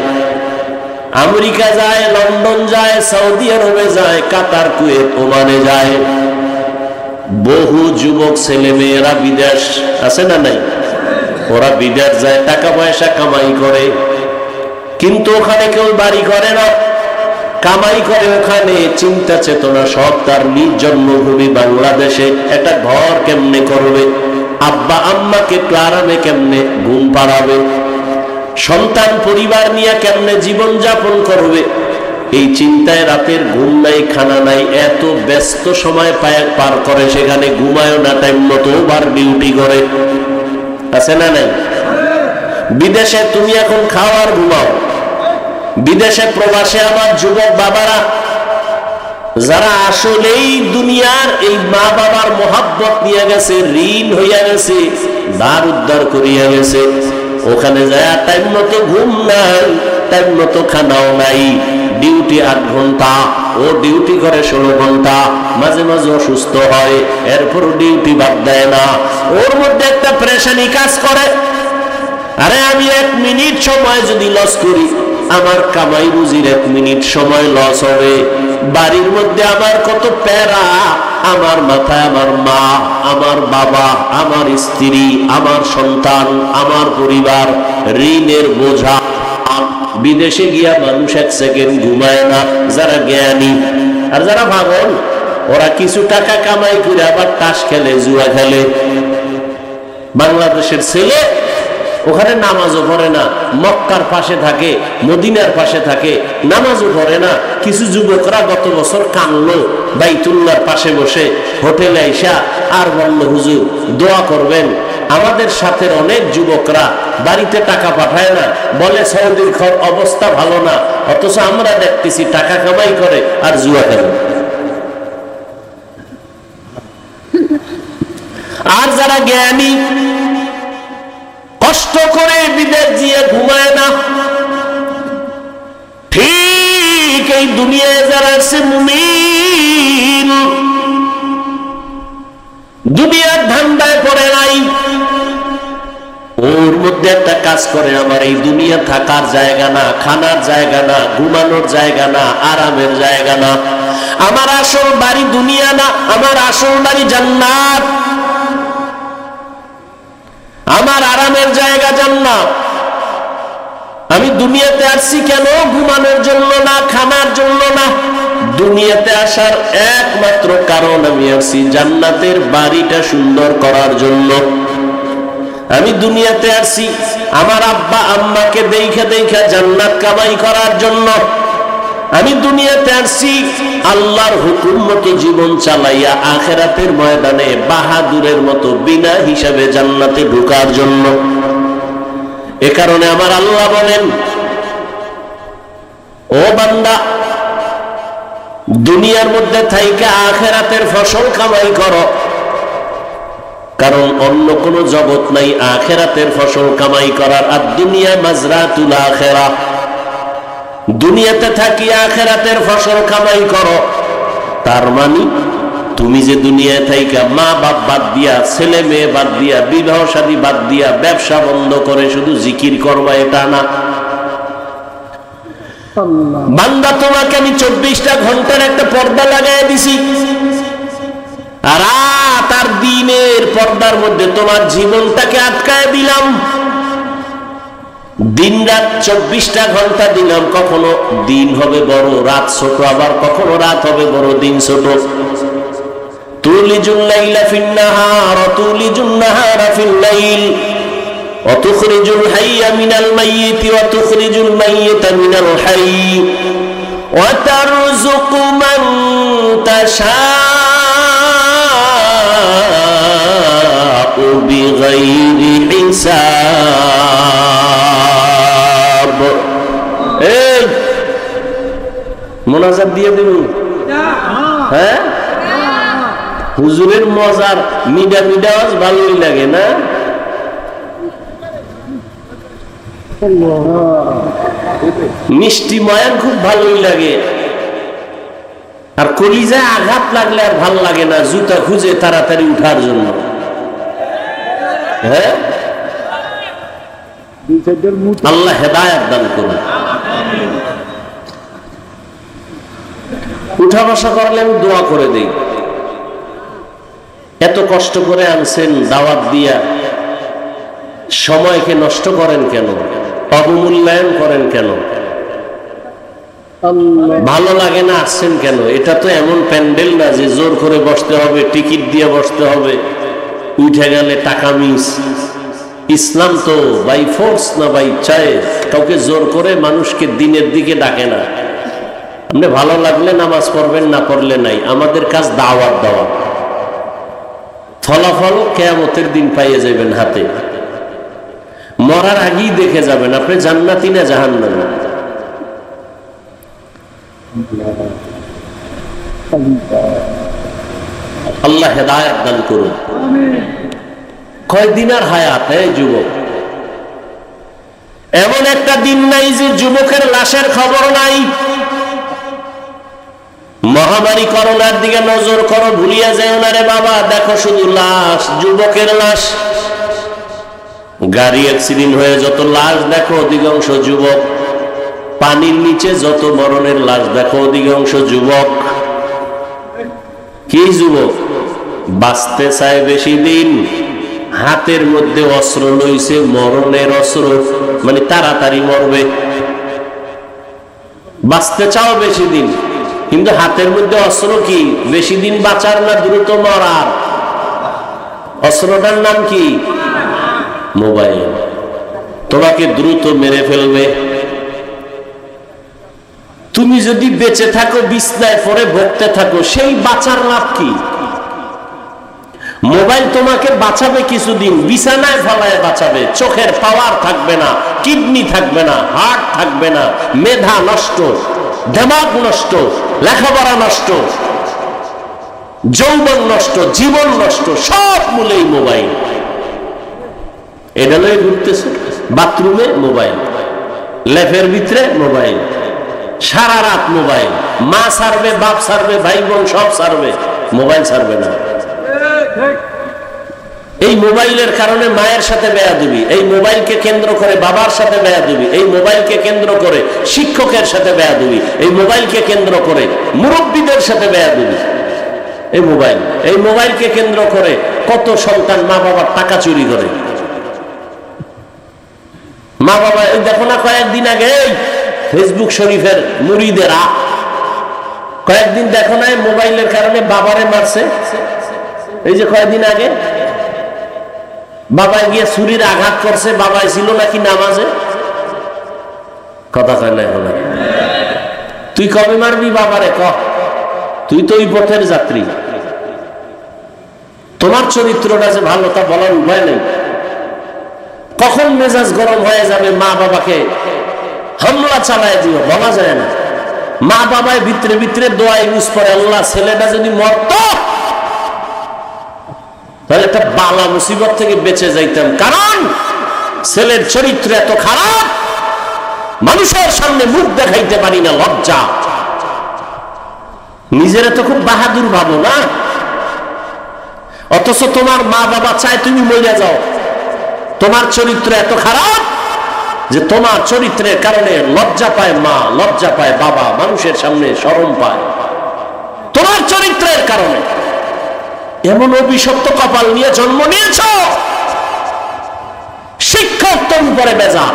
আমেরিকা যায়, লন্ডন যায়, সৌদি আরবে যায়, কাতার, কুয়েত, ওমানে যায়, বহু যুবক ছেলে মেয়েরা বিদেশ আছে না নাই? ওরা বিদেশ যায়, টাকা পয়সা কামাই করে, কিন্তু ওখানে কেউ বাড়ি করে না, কামাই করে ওখানে, চিন্তা চেতনা সব তার নিজ জন্মভূমি বাংলাদেশে একটা ঘর কেমনে করবে, আব্বা আম্মাকে একটু আরামে কেমনে ঘুম পাড়াবে, সন্তান পরিবার নিয়ে কেমনে জীবন যাপন করবে, এই চিন্তায় রাতের ঘুম নাই, খানা নাই, এত ব্যস্ত সময় পার করে, সেখানে ঘুমায়ও না টাইম মতো, ওভার ডিউটি করে, আছে না নাই? বিদেশে তুমি এখন খাও আর ঘুমাও। বিদেশে প্রবাসে আমার যুবক বাবারা যারা আসলেই দুনিয়ার এই মা বাবার মোহাব্বত নিয়ে গেছে, ঋণ হইয়া গেছে, ধার উদ্ধার করিয়া গেছে, ওখানে যায় টাইম মতো ঘুম নাই, টাইম মতো খানাও নাই, ডিউটি 8 ঘন্টা, ও ডিউটি করে 16 ঘন্টা, মাঝে মাঝে অসুস্থ হয়, এরপর ডিউটি বাদ দেয় না, ওর মধ্যে একটা প্রেশানি কাজ করে, আরে আমি 1 মিনিট সময় যদি লস করি, আমার কামাই রুজির 1 মিনিট সময় লস হবে, বাড়ির মধ্যে আমার কত প্যারা, আমার মাথায় আমার মা, আমার বাবা, আমার স্ত্রী, আমার সন্তান, আমার পরিবার, ঋণের বোঝা। বিদেশে গিয়া মানুষ 1 সেকেন্ড ঘুমায় না, যারা জ্ঞানী। আর যারা ভাগল, ওরা কিছু টাকা কামাই করে আবার তাস খেলে, জুয়া খেলে। বাংলাদেশের ছেলে ওখানে নামাজও পড়ে না, মক্কার পাশে থাকে, মদিনার পাশে থাকে, নামাজও পড়ে না। কিছু যুবকরা গত বছর কানলো বাইতুল্লাহর পাশে বসে, হোটেলে আইসা আর বলল, হুজুর দোয়া করবেন। আমাদের সাথে অনেক যুবকরা বাড়িতে টাকা পাঠায় না, বলে সৌদির অবস্থা ভালো না, অথচ আমরা দেখতেছি টাকা কামাই করে আর জুয়া খেলে। আর যারা জ্ঞানী, কষ্ট করে বিদেশ গিয়ে ঘুমায় না, ঠিক এই দুনিয়ায় যারা আছে মুমিন, দুনিয়ার ধান্দায় পড়ে নাই, ওর মধ্যে একটা কাজ করে, আমার এই দুনিয়া থাকার জায়গা না, খানার জায়গা না, ঘুমানোর জায়গা না, আরামের জায়গা না, আমার আসল বাড়ি দুনিয়া না, আমার আসল বাড়ি জান্নাত, আমার আরামের জায়গা জান্নাত। আমি দুনিয়াতে আসছি কেন? ঘুমানোর জন্য না, খানার জন্য না। দুনিয়াতে আসার একমাত্র কারণ, আমি আসছি জান্নাতের বাড়িটা সুন্দর করার জন্য। আমি দুনিয়াতে আসছি আমার আব্বা আম্মাকে দেখা দেখা জান্নাত কামাই করার জন্য। আমি দুনিয়াতে আসছি আল্লাহর হুকুম মতো জীবন চালাইয়া আখিরাতের ময়দানে বাহাদুরের মতো বিনা হিসাবে জান্নাতে ঢোকার জন্য। এ কারণে আমার আল্লাহ বলেন, ও বান্দা, দুনিয়ার মধ্যে থাইকা আখিরাতের ফসল কামাই করো, কারণ অন্য কোন জগৎ নাই আখিরাতের ফসল কামাই করার। আর দুনিয়া মাজরাতুল আখিরাহ, দুনিয়াতে থাকি আখিরাতের ফসল কামাই করো। তার মানে তুমি যে দুনিয়ায় থাইকা মা বাপ বাদ দিয়া, ছেলে মেয়ে বাদ দিয়া, বিবাহ শাদী বাদ দিয়া, ব্যবসা বন্ধ করে শুধু জিকির করবা, এটা না। বান্দা, তোমাকে আমি 24টা ঘন্টার একটা পর্দা লাগাই দিছি, আর রাত আর দিনের পর্দার মধ্যে তোমার জীবনটাকে আটকায় দিলাম। দিন রাত 24টা ঘন্টা দিলাম, কখনো দিন হবে বড়, রাত ছোট, আবার কখনো রাত হবে বড়, দিন ছোট। তুলিজুল লাইলা ফিন নাহার ওয়া তুলিজুন নাহারা ফিল লাইল ওয়া তুখরিজুল হাইয়া মিনাল মাইয়িতি ওয়া তুখরিজুল মাইয়িতা মিনাল হাইয়্যি ওয়া তারযুকু মান তাশাউ বিগাইরি হিসাব। এই মোনাজাত দিয়ে দিন। হ্যাঁ, হুজুরের মজার মিডা মিডা আওয়াজ ভালোই লাগে না? মিষ্টি ময়ান খুব ভালোই লাগে। আর কলিজায় আঘাত লাগলে আর ভাল লাগে না, জুতা খুঁজে তাড়াতাড়ি উঠার জন্য। হ্যাঁ, আল্লাহ হেদায়েত দান করুন। উঠা বসা করলে আমি দোয়া করে দেই, এত কষ্ট করে আনছেন দাওয়াত দিয়া, সময়কে নষ্ট করেন কেন, অবমূল্যায়ন করেন কেন, ভালো লাগে না আসছেন কেন? এটা তো এমন প্যান্ডেল না যে জোর করে বসতে হবে, টিকিট দিয়ে বসতে হবে, উঠে গেলে টাকা মিস। ইসলাম তো বাই ফোর্স না বাই চয়েস, কাউকে জোর করে মানুষকে দিনের দিকে ডাকে না। আপনি ভালো লাগলে নামাজ পড়বেন, না পড়লে নাই। আমাদের কাজ দাওয়াত দেওয়া, ফলাফল কিয়ামতের দিন পাইয়ে যাবেন হাতে, মরার আগেই দেখে যাবেন আপনি জান্নাতি না জাহান্নামী। আল্লাহ হেদায়েত দান করুন। কয়দিন আর হায়াত যুবক? এমন একটা দিন নাই যে যুবকের লাশের খবর নাই। মহামারী করোনার দিকে নজর করো, ভুলিয়া যায় না রে বাবা। দেখো শুধু লাশ, যুবকের লাশ। গাড়ি অ্যাক্সিডেন্ট হয়ে যত লাশ দেখো, অধিকাংশ যুবক। পানির নিচে যত মরণের লাশ দেখো, অধিকাংশ যুবক। কি যুবক? বাঁচতে চায় বেশি দিন, হাতের মধ্যে অস্ত্র লইছে, মরণের অস্ত্র, মানে তাড়াতাড়ি মরবে। বাঁচতে চাও বেশি দিন, কিন্তু হাতের মধ্যে অস্ত্র কি? বেশি দিন বাঁচার না দ্রুত মরার? অস্ত্রটার নাম কি? মোবাইল। তোমাকে দ্রুত মেরে ফেলবে। তুমি যদি বেঁচে থাকো, বিছনায় পড়ে ভুগতে থাকো, সেই বাঁচার লাভ কি? মোবাইল তোমাকে বাঁচাবে কিছুদিন, বিছানায় ফলায় বাঁচাবে। চোখের পাওয়ার থাকবে না, কিডনি থাকবে না, হার্ট থাকবে না, মেধা নষ্ট, দিমাগ নষ্ট, লেখাপড়া নষ্ট, যৌবন নষ্ট, জীবন নষ্ট, সব মূলেই মোবাইল। এটা লয়ে ঘুরতেছে, বাথরুমে মোবাইল, লেফের ভিতরে মোবাইল, সারা রাত মোবাইল। মা ছাড়বে, বাপ ছাড়বে, ভাই বোন সব ছাড়বে, মোবাইল ছাড়বে না। এই মোবাইলের কারণে মায়ের সাথে বেয়াদবি, এই মোবাইলকে কেন্দ্র করে বাবার সাথে বেয়াদবি, এই মোবাইলকে কেন্দ্র করে শিক্ষকের সাথে বেয়াদবি, এই মোবাইলকে কেন্দ্র করে মুরব্বীদের সাথে বেয়াদবি। এই মোবাইল, এই মোবাইলকে কেন্দ্র করে কত সন্তান মা বাবার টাকা চুরি করে। মা বাবা দেখো না, কয়েকদিন আগে ফেসবুক শরীফের মুরিদেরা কয়েকদিন দেখো না মোবাইলের কারণে বাবারে মারছে। এই যে কয়েকদিন আগে বাবা গিয়ে ছুরির আঘাত করছে, বাবা ছিল নাকি নামাজে। কথা কয় না এখন? তুই কবে মারবি বাবারে? ক, তুই তো ওই পথের যাত্রী। তোমার চরিত্রটা যে ভালো তা বলার উপায় নেই। কখন মেজাজ গরম হয়ে যাবে মা বাবাকে হামলা চালায় দিও, বলা যায় না। মা বাবায় ভিতরে ভিতরে দোয়া ইউজ করে, আল্লাহ ছেলেটা যদি মরত তাহলে একটা বালা মুসিবত থেকে বেঁচে যাইতাম। কারণ ছেলের চরিত্র এত খারাপ, মানুষের সামনে মুখ দেখাইতে পারি না, লজ্জা। নিজেরা তো খুব বাহাদুর ভাবো না, অথচ তোমার মা বাবা চায় তুমি মরে যাও। তোমার চরিত্র এত খারাপ যে তোমার চরিত্রের কারণে লজ্জা পায় মা, লজ্জা পায় বাবা, মানুষের সামনে শরম পায় তোমার চরিত্রের কারণে। এমন অভিশপ্ত কপাল নিয়ে জন্ম নিয়েছ, শিক্ষক তোর উপরে বেজার,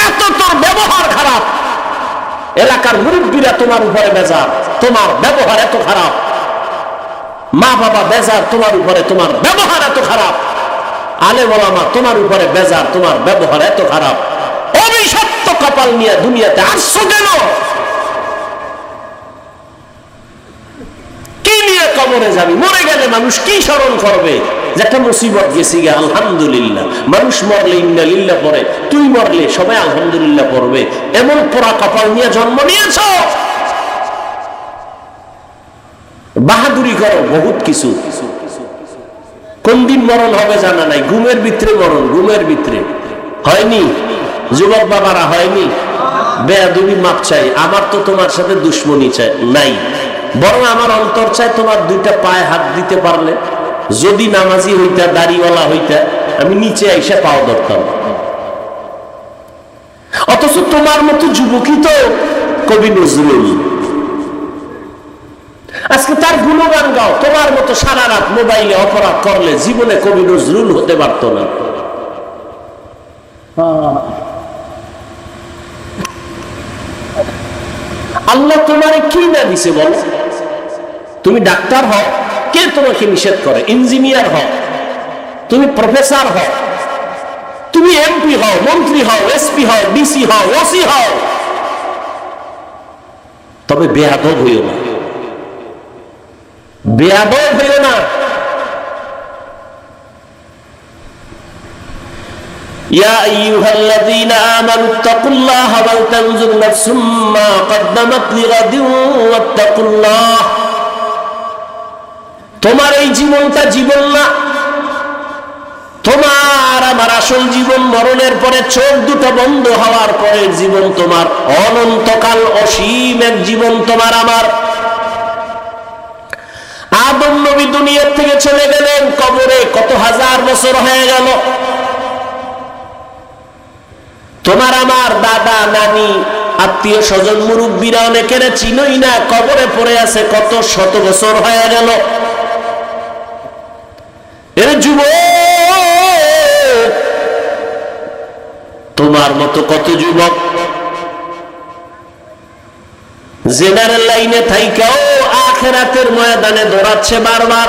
এত তোর ব্যবহার খারাপ। এলাকার মুরব্বীরা তোমার উপরে বেজার, তোমার ব্যবহার এত খারাপ। মা বাবা বেজার তোমার উপরে, তোমার ব্যবহার এত খারাপ। আলেম ওলামা তোমার উপরে বেজার, তোমার ব্যবহার এত খারাপ। অভিশপ্ত কপাল নিয়ে দুনিয়াতে আসছো কেন? কি নিয়ে কবরে যাবি? মরে গেলে মানুষ কি স্মরণ করবে? যে একটা মুসিবত গেছি গে, আলহামদুলিল্লাহ। মানুষ মরলে ইন্না লিল্লাহ পড়ে, তুই মরলে সবাই আলহামদুলিল্লাহ পড়বে। এমন পোড়া কপাল নিয়ে জন্ম নিয়েছ। বাহাদুরি করো বহুত কিছু, কোন দিন মরণ হবে জানা নাই। ঘুমের ভিতরে মরণ, ঘুমের ভিতরে হয়নি। যুবক বাবারা হয়নি। বেয়াদবি মাপ চাই। আমার তো তোমার সাথে দুশ্মনী চাই নাই, বরং আমার অন্তর চায় তোমার দুইটা পায়ে হাত দিতে পারলে, যদি নামাজি হইতা, দাড়িওয়ালা হইতা, আমি নিচে আইসা পাও ধরতাম। অথচ তোমার মতো যুবকই তো কবি নজরুল। আজকে তার গুণগান গাও। তোমার মতো সারা রাত মোবাইলে অপরাধ করলে জীবনে কবি নজরুল হতে পারতো না। আল্লাহ তোমারে কি না দিছে বলো? তুমি ডাক্তার হও, কে তোমাকে নিষেধ করে? ইঞ্জিনিয়ার হও, তুমি প্রফেসর হও, তুমি এমপি হও, মন্ত্রী হও, এসপি হও, ডিসি হও, ওসি হও, তবে বেয়াদব হইও না, বেয়াদব হইও না। ইয়া আইয়ুহাল্লাযীনা আমানুত্তাকুল্লাহা ওয়াল তানজুর নাফসুম মা কদ্দামাত লিগাদিন ওয়াত্তাকুল্লাহ। তোমার এই জীবনটা জীবন না, তোমার আমার আসল জীবন মরণের পরে, চোখ দুটো বন্ধ হওয়ার পরের জীবন তোমার, অনন্তকাল অসীম এক জীবন তোমার আমার। আদম নবী দুনিয়া থেকে চলে গেলেন, কবরে কত হাজার বছর হয়ে গেল। তোমার আমার দাদা নানি আত্মীয় স্বজন মুরব্বীরা অনেকের চিনই না, কবরে পড়ে আছে কত শত বছর হয়ে গেল। এর যুবক, তোমার মতো কত যুবক জেনারেল লাইনে থাইকাও আখিরাতের ময়দানে দৌড়াচ্ছে বারবার।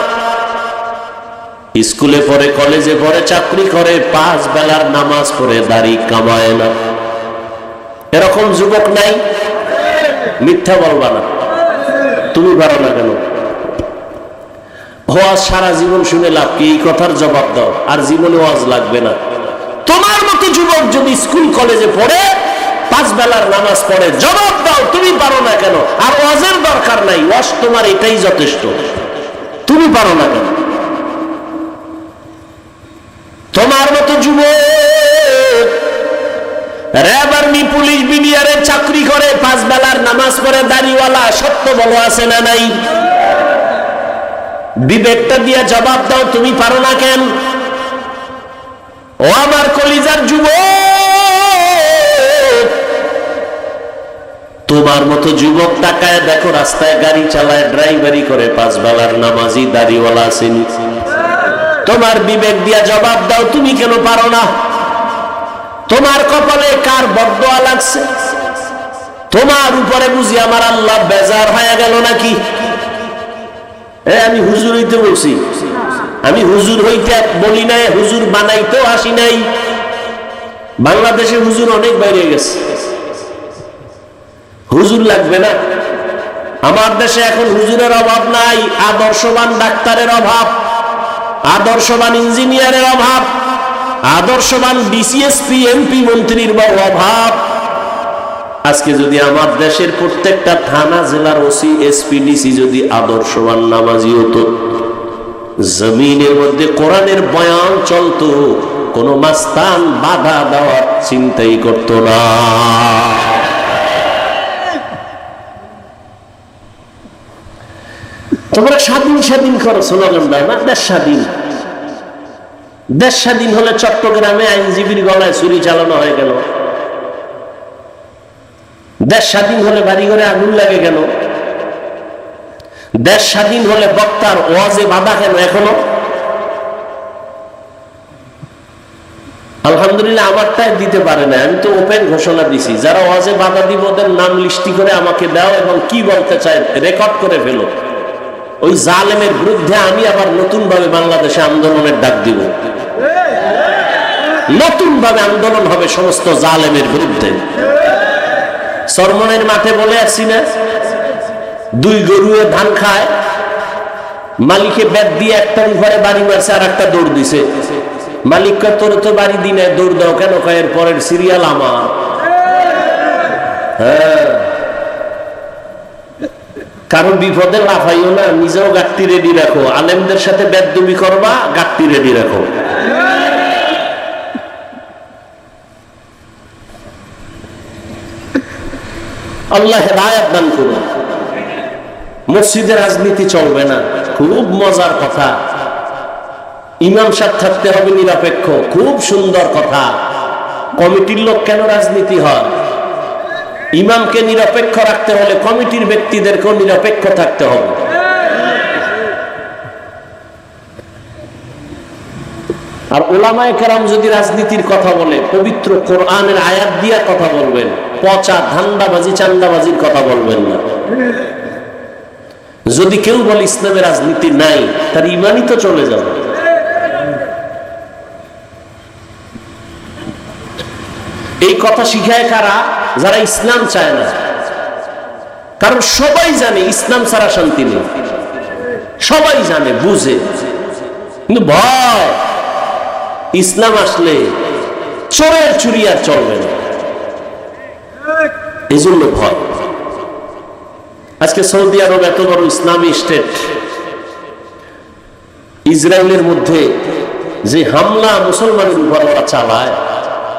স্কুলে পড়ে, কলেজে পড়ে, চাকরি করে, 5 বেলার নামাজ পড়ে দাড়ি কামায় না। এরকম যুবক নাই? মিথ্যা বলবা না। তুমি পারো না কেন? ওয়াজ সারা জীবন শুনে লাভ কি? এই কথার জবাব দাও, আর জীবনে ওয়াজ লাগবে না। তোমার মতো যুবক যদি স্কুল কলেজে পড়ে, 5 বেলার নামাজ পড়ে, জবাব দাও তুমি পারো না কেন? আর ওয়াজের দরকার নাই, ওয়াজ তোমার এটাই যথেষ্ট। তুমি পারো না কেন? তোমার মতো যুবক র‍্যাব, আর্মি, পুলিশ, বিডিআরে চাকরি করে, 5 বেলার নামাজ পড়ে, দাড়িওয়ালা, সত্য বলো আছে না নাই? বিবেকটা দিয়ে জবাব দাও, তুমি পারো না কেন? ও আমার কলিজার যুবক, তোমার মতো যুবক তাকায় দেখো, রাস্তায় গাড়ি চালায়, ড্রাইভারি করে, 5 বেলার নামাজি, দাড়িওয়ালা আসেনি। তোমার বিবেক দিয়া জবাব দাও, তুমি কেন পারো না? তোমার কপালে কার বদদোয়া লাগছে? তোমার উপরে বুঝি আমার আল্লাহ বেজার হয়ে গেল নাকি? আমি হুজুর হইতে বলছি, আমি হুজুর হইতে বলি নাই, হুজুর বানাইতেও আসি নাই। বাংলাদেশে হুজুর অনেক বাইরে গেছে, হুজুর লাগবে না। আমার দেশে এখন হুজুরের অভাব নাই, আদর্শবান ডাক্তারের অভাব, আদর্শবান ইঞ্জিনিয়ারের অভাব, আদর্শবান ডিসিএসপি, এমপি, মন্ত্রীর বড় অভাব। আজকে যদি আমার দেশের প্রত্যেকটা থানা, জেলার ওসি, এসপি, ডিসি যদি আদর্শবান নামাজি হতো, জমিনের মধ্যে কোরআনের বয়ান চলতো, কোন মাস্তান বাধা দেওয়ার চিন্তাই করতো না। তোমরা স্বাধীন স্বাধীন করো, স্লোগান দেয় না, দেশ স্বাধীন। দেশ স্বাধীন হলে চট্টগ্রামে আইনজীবীর গলায় ছুরি চালানো হয়ে গেল। দেশ স্বাধীন হলে বাড়ি ঘরে আগুন লাগে কেন? দেশ স্বাধীন হলে বক্তার ওয়াজে বাধা কেন এখনো? আলহামদুলিল্লাহ আমারটাই দিতে পারে না, আমি তো ওপেন ঘোষণা দিছি, যারা ওয়াজে বাধা দিব ওদের নাম লিস্টি করে আমাকে দাও, এবং কি বলতে চায় রেকর্ড করে ফেলো। ওই জালেমের বিরুদ্ধে আমি আবার নতুন ভাবে বাংলাদেশে আন্দোলনের ডাক দিব। নতুন ভাবে আন্দোলন হবে সমস্ত জালেমের বিরুদ্ধে। চরমনের মাঠে বলে আসছি না, 2 গরুয়ে ধান খায়, মালিকে ব্যাট দিয়ে একটার উপরে বাড়ি মারছে, আর একটা দৌড় দিছে। মালিক কয় তোর তো বাড়ি দিনে দৌড় দাও কেন? কয় এর পরের সিরিয়াল আমার। হ্যাঁ, কারণ বিপদে লাফাইও না, নিজেও গাঁটটি রেডি রাখো। আলেমদের সাথে বেদবি করবা, গাঁটটি রেডি রাখো। আল্লাহ রায়াত দান করুন। মসজিদে রাজনীতি চলবে না, খুব মজার কথা। ইমাম সাহেব থাকতে হবে নিরপেক্ষ, খুব সুন্দর কথা। কমিটির লোক কেন রাজনীতি হয়? ইমামকে নিরপেক্ষ রাখতে হলে কমিটির ব্যক্তিদেরকেও নিরপেক্ষ থাকতে হবে। আর ওলামায়ে কেরাম যদি রাজনীতির কথা বলে পবিত্র কোরআনের আয়াত দিয়া কথা বলবেন, পচা ধান্দাবাজি চান্দাবাজির কথা বলবেন না। যদি কেউ বলে ইসলামের রাজনীতি নাই, তার ইমানই তো চলে যাবে। এই কথা শিখায় কারা? যারা ইসলাম চায় না। কারণ সবাই জানে ইসলাম ছাড়া শান্তি নেই, সবাই জানে, বুঝে, কিন্তু ভয় ইসলাম আসলে চোরের চুরি আর চলবে না, এই জন্য ভয়। আজকে সৌদি আরব এত বড় ইসলামী স্টেট, ইসরায়েলের মধ্যে যে হামলা মুসলমানের উপর ওরা চালায়,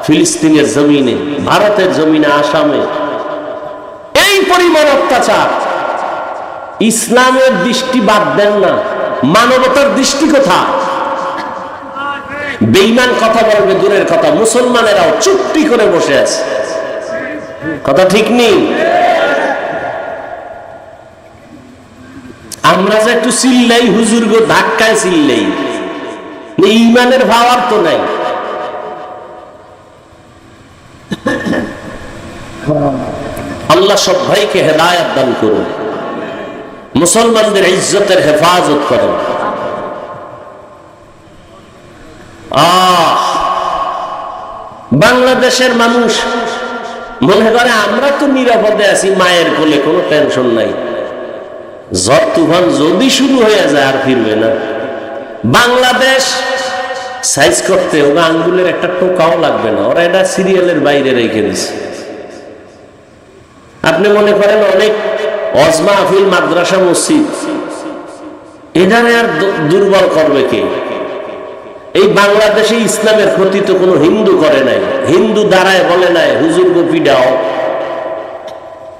ফিলিস্তিনের জমিনে, ভারতের জমিনে, আসামে, এই পরিমাণ অত্যাচার, ইসলামের দৃষ্টি বাদ দেন না, মানবতার দৃষ্টি কোথায়? বেঈমান কথা বলবে দূরের কথা, মুসলমানেরাও চুপটি করে বসে আছে। কথা ঠিক নেই? আমরা যে একটু চিল্লাই, হুজুর গো ধাক্কায় চিল্লাই, ঈমানের ভাব তো নাই। আল্লাহ সব ভাইকে হেদায়েত দান করুন, মুসলমানদের ইজ্জতের হেফাজত করেন। বাংলাদেশের মানুষ মনে করে আমরা তো নিরাপদে আছি, মায়ের কোলে, কোনো টেনশন নাই। ঝড় তুফান যদি শুরু হয়ে যায় আর ফিরবে না। বাংলাদেশ সাইজ করতে ওরা আঙ্গুলের একটা টোকাও লাগবে না, ওরা এটা সিরিয়ালের বাইরে রেখে দিছে। আপনি মনে করেন অনেক ওয়াজ মাহফিল, মাদ্রাসা, মসজিদ, এখানে আর দুর্বল করবে কে? এই বাংলাদেশে ইসলামের ক্ষতি তো কোনো হিন্দু করে নাই, হিন্দু দাঁড়ায় বলে নাই হুজুর গোপি দাও,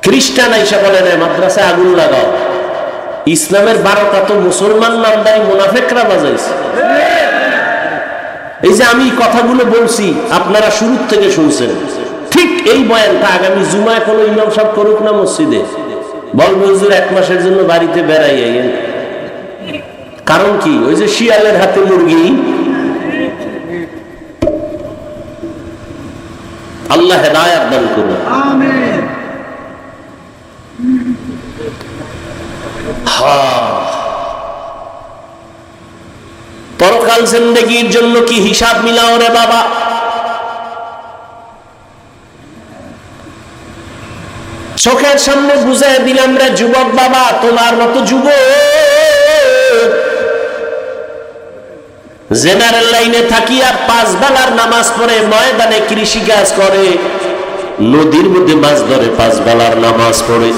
খ্রিস্টান আইসা বলে নাই মাদ্রাসায় আগুন লাগাও। ইসলামের 12টা তো মুসলমান নামদারি মুনাফেকরা বাজাইছে। এই যে আমি কথাগুলো বলছি আপনারা শুরু থেকে শুনছেন, ঠিক এই বয়ানটা আগামী জুমায় কোনো ইমাম সাহেব করুক না মসজিদে, বলবে হুজুর 1 মাসের জন্য বাড়িতে বেড়াই আইয়েন। কারণ কি? ওই যে শিয়ালের হাতে মুরগি। আল্লাহ হেদায়েত দান করুন। আমিন। পরকাল জিন্দেগির জন্য কি হিসাব মিলাও রে বাবা। চোখের সামনে বুঝাই দিলাম রে যুবক বাবা, তোমার মতো যুবক জেনারেল লাইনে থাকি আর 5 বেলার নামাজ পড়ে ময়দানে কৃষি কাজ করে, নদীর মধ্যে মাছ ধরে, 5 বেলার নামাজ পড়ে,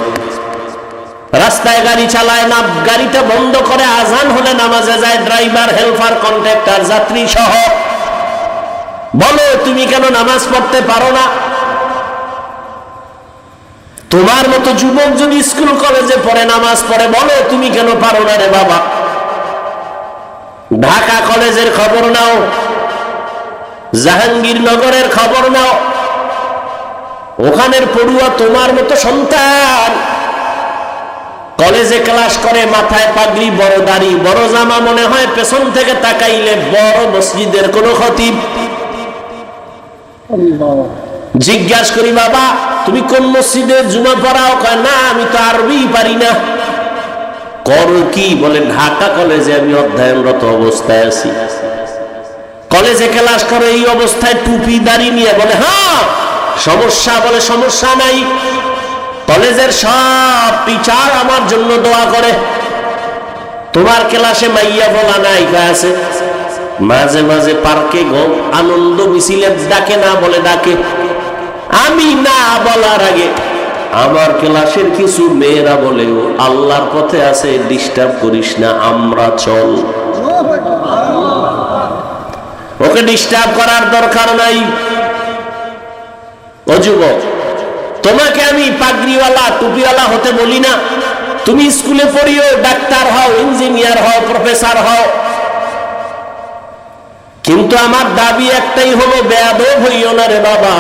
রাস্তায় গাড়ি চালায় না, গাড়িটা বন্ধ করে আজান হলে নামাজে যায়, ড্রাইভার, হেল্পার, কন্ট্রাক্টর, যাত্রী সহ। বলো তুমি কেন নামাজ পড়তে পারো না? তোমার মতো যুবক যদি স্কুল কলেজে পড়ে, নামাজ পড়ে, বলো তুমি কেন পারো না রে বাবা? ঢাকা কলেজের খবর নাও, জাহাঙ্গীরনগরের খবর নাও, ওখানের পড়ুয়া তোমার মতো সন্তান কলেজে ক্লাস করে, মাথায় পাগড়ি, বড় দাড়ি, বড় জামা, মনে হয় পেছন থেকে তাকাইলে বড় মসজিদের কোন খতিব। জিজ্ঞাসা করি বাবা তুমি কোন মসজিদে জুমা পড়াও? কয় না আমি তো আরবি পারি না। করো কি? বলে ঢাকা কলেজে আমি অধ্যয়নরত অবস্থায় আছি। কলেজে ক্লাস করে এই অবস্থায় টুপি দাড়ি নিয়ে? বলে হ্যাঁ। সমস্যা? বলে সমস্যা নাই, কলেজের সব টিচার আমার জন্য দোয়া করে। তোমার ক্লাসে মাইয়া বলা নাই? আছে, মাঝে মাঝে পার্কে আনন্দ মিছিলে ডাকে না? বলে ডাকে। আমি না বলার আগে আমার ক্লাসের কিছু মেয়েরা বলেও আল্লাহর পথে আছে, ডিস্টার্ব করিস না, আমরা চল। ওকে ডিস্টার্ব করার দরকার নাই। ও যুবক, তোমাকে আমি পাগড়িওয়ালা, টুপিওয়ালা হতে বলি না। তুমি স্কুলে পড়িও, ডাক্তার হও, ইঞ্জিনিয়ার হও, প্রফেসর হও, কিন্তু আমার দাবি একটাই হলো, বেয়াদব হইও না রে বাবা।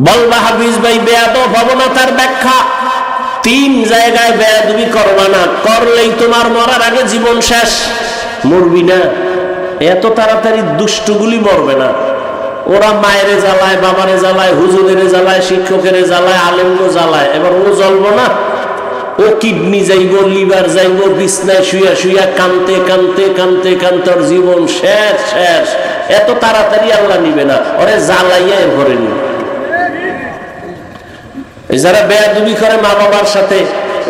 বলবা হাফিজ ভাই বেয়াদব হব না, তার ব্যাখ্যা, 3 জায়গায় বেয়াদবি করবা না, করলেই তোমার মরার আগে জীবন শেষ। মরবি না, এত তাড়াতাড়ি দুষ্টগুলি মরবে না। ওরা মায়েরে জ্বালায়, বাবারে জ্বালায়, হুজুরের জ্বালায়, শিক্ষকের জ্বালায়, আলেমগো জ্বালায়, এবার ও জ্বলবো না? ও কিডনি যাইব, লিভার যাইব, বিছনায় শুয়া শুয়া কানতে কানতে কানতে কানতে ওর জীবন শেষ শেষ। এত তাড়াতাড়ি আল্লাহ নিবে না, ওরে জ্বালাইয়া এরপরে নিবে। যারা বেয়াদবি করে মা বাবার সাথে,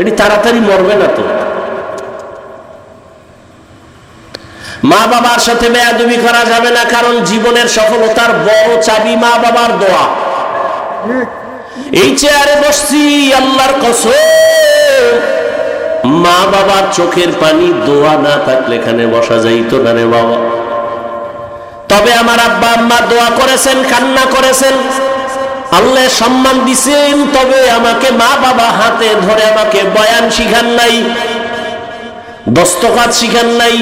এটি তাড়াতাড়ি মরবে না তো। মা বাবার সাথে বেয়াদবি করা যাবে না, কারণ জীবনের সফলতার বড় চাবি মা বাবার দোয়া। এই চেয়ারে বসছি, আল্লাহর কসম, মা বাবার চোখের পানি দোয়া না থাকলে এখানে বসা যাইতো না রে বাবা। তবে আমার আব্বা আম্মা দোয়া করেছেন, কান্না করেছেন, আল্লাহ সম্মান দিছেন, তবে আমাকে মা বাবা হাতে ধরে আমাকে বয়ান শিখান নাই, দস্তখত শিখান নাই।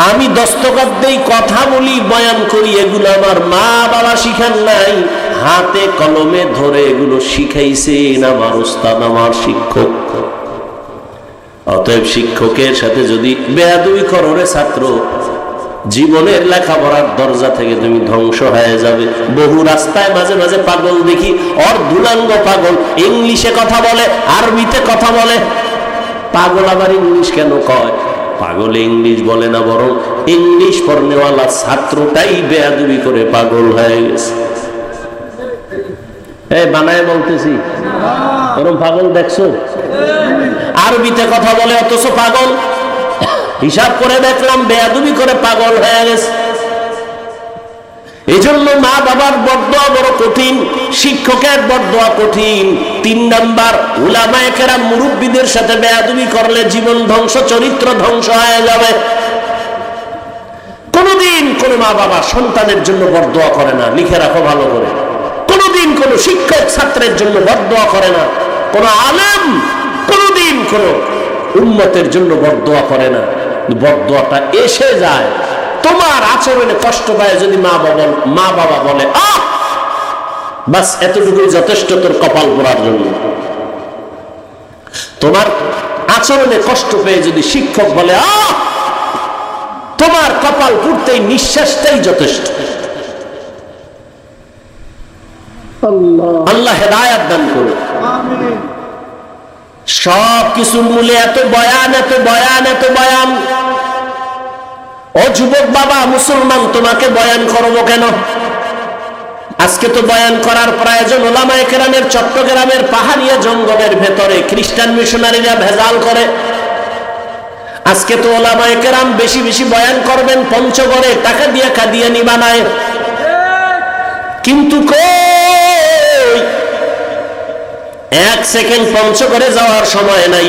আমি দস্তখত দেই, কথা বলি, বয়ান করি, এগুলো আমার মা বাবা শিখান নাই, হাতে কলমে ধরে এগুলো শিখাইছেন আমার উস্তাদ, আমার শিক্ষক। অতএব শিক্ষকের সাথে যদি বেয়াদবি করো রে ছাত্র, জীবনের লেখাপড়ার দরজা থেকে তুমি ধ্বংস হয়ে যাবে। বহু রাস্তায় মাঝে মাঝে পাগল দেখি, ওর দুলাঙ্গ পাগল, ইংলিশে কথা বলে, আরবিতে কথা বলে। পাগল আবার ইংলিশ কেন কয়? পাগল ইংলিশ বলে না, বরং ইংলিশ পড়নেওয়ালা ছাত্রটাই বেয়াদবি করে পাগল হয়ে গেছে। এই বানায় বলতেছি, এরকম পাগল দেখছো? আরবিতে কথা বলে অথচ পাগল। হিসাব করে দেখলাম বেয়াদবি করে পাগল হয়ে গেছে। এই জন্য মা বাবার বদদোয়া বড় কঠিন, শিক্ষকের বদদোয়া কঠিন। 3 নাম্বার, উলামায়ে কেরাম মুরব্বীদের সাথে বেয়াদবি করলে জীবন ধ্বংস, চরিত্র ধ্বংস হয়ে যাবে। কোনদিন কোন মা বাবা সন্তানের জন্য বদদোয়া করে না, লিখে রাখো ভালো করে। কোনদিন কোন শিক্ষক ছাত্রের জন্য বদদোয়া করে না, কোন আলেম কোনদিন কোন উম্মতের জন্য বদদোয়া করে না। বদদোয়াটা এসে যায় তোমার আচরণে কষ্ট পায় যদি মা বাবা বলে আহ, বাস এতটুকুই যথেষ্ট তোর কপাল পোড়ার জন্য। তোমার আচরণে কষ্ট পেয়ে যদি শিক্ষক বলে আহ, তোমার কপাল পুড়তেই নিঃশ্বাসটাই যথেষ্ট। আল্লাহ হেদায়েত দান করুন। সব কিছুর মূলে এত বয়ান, এত বয়ান, এত বয়ান। ও যুবক বাবা মুসলমান, তোমাকে বয়ান করবো কেন? আজকে তো বয়ান করার প্রয়োজন। ওলামায়ে কেরামের চট্টগ্রামের পাহাড়িয়া জঙ্গলের ভেতরে খ্রিস্টান মিশনারিরা ভেজাল করে। আজকে তো ওলামায়ে কেরাম বেশি বেশি বয়ান করবেন, পঞ্চগড়ে টাকা দিয়ে কাদিয়ানি বানায়। কিন্তু কই, 1 সেকেন্ড পঞ্চগড়ে যাওয়ার সময় নাই,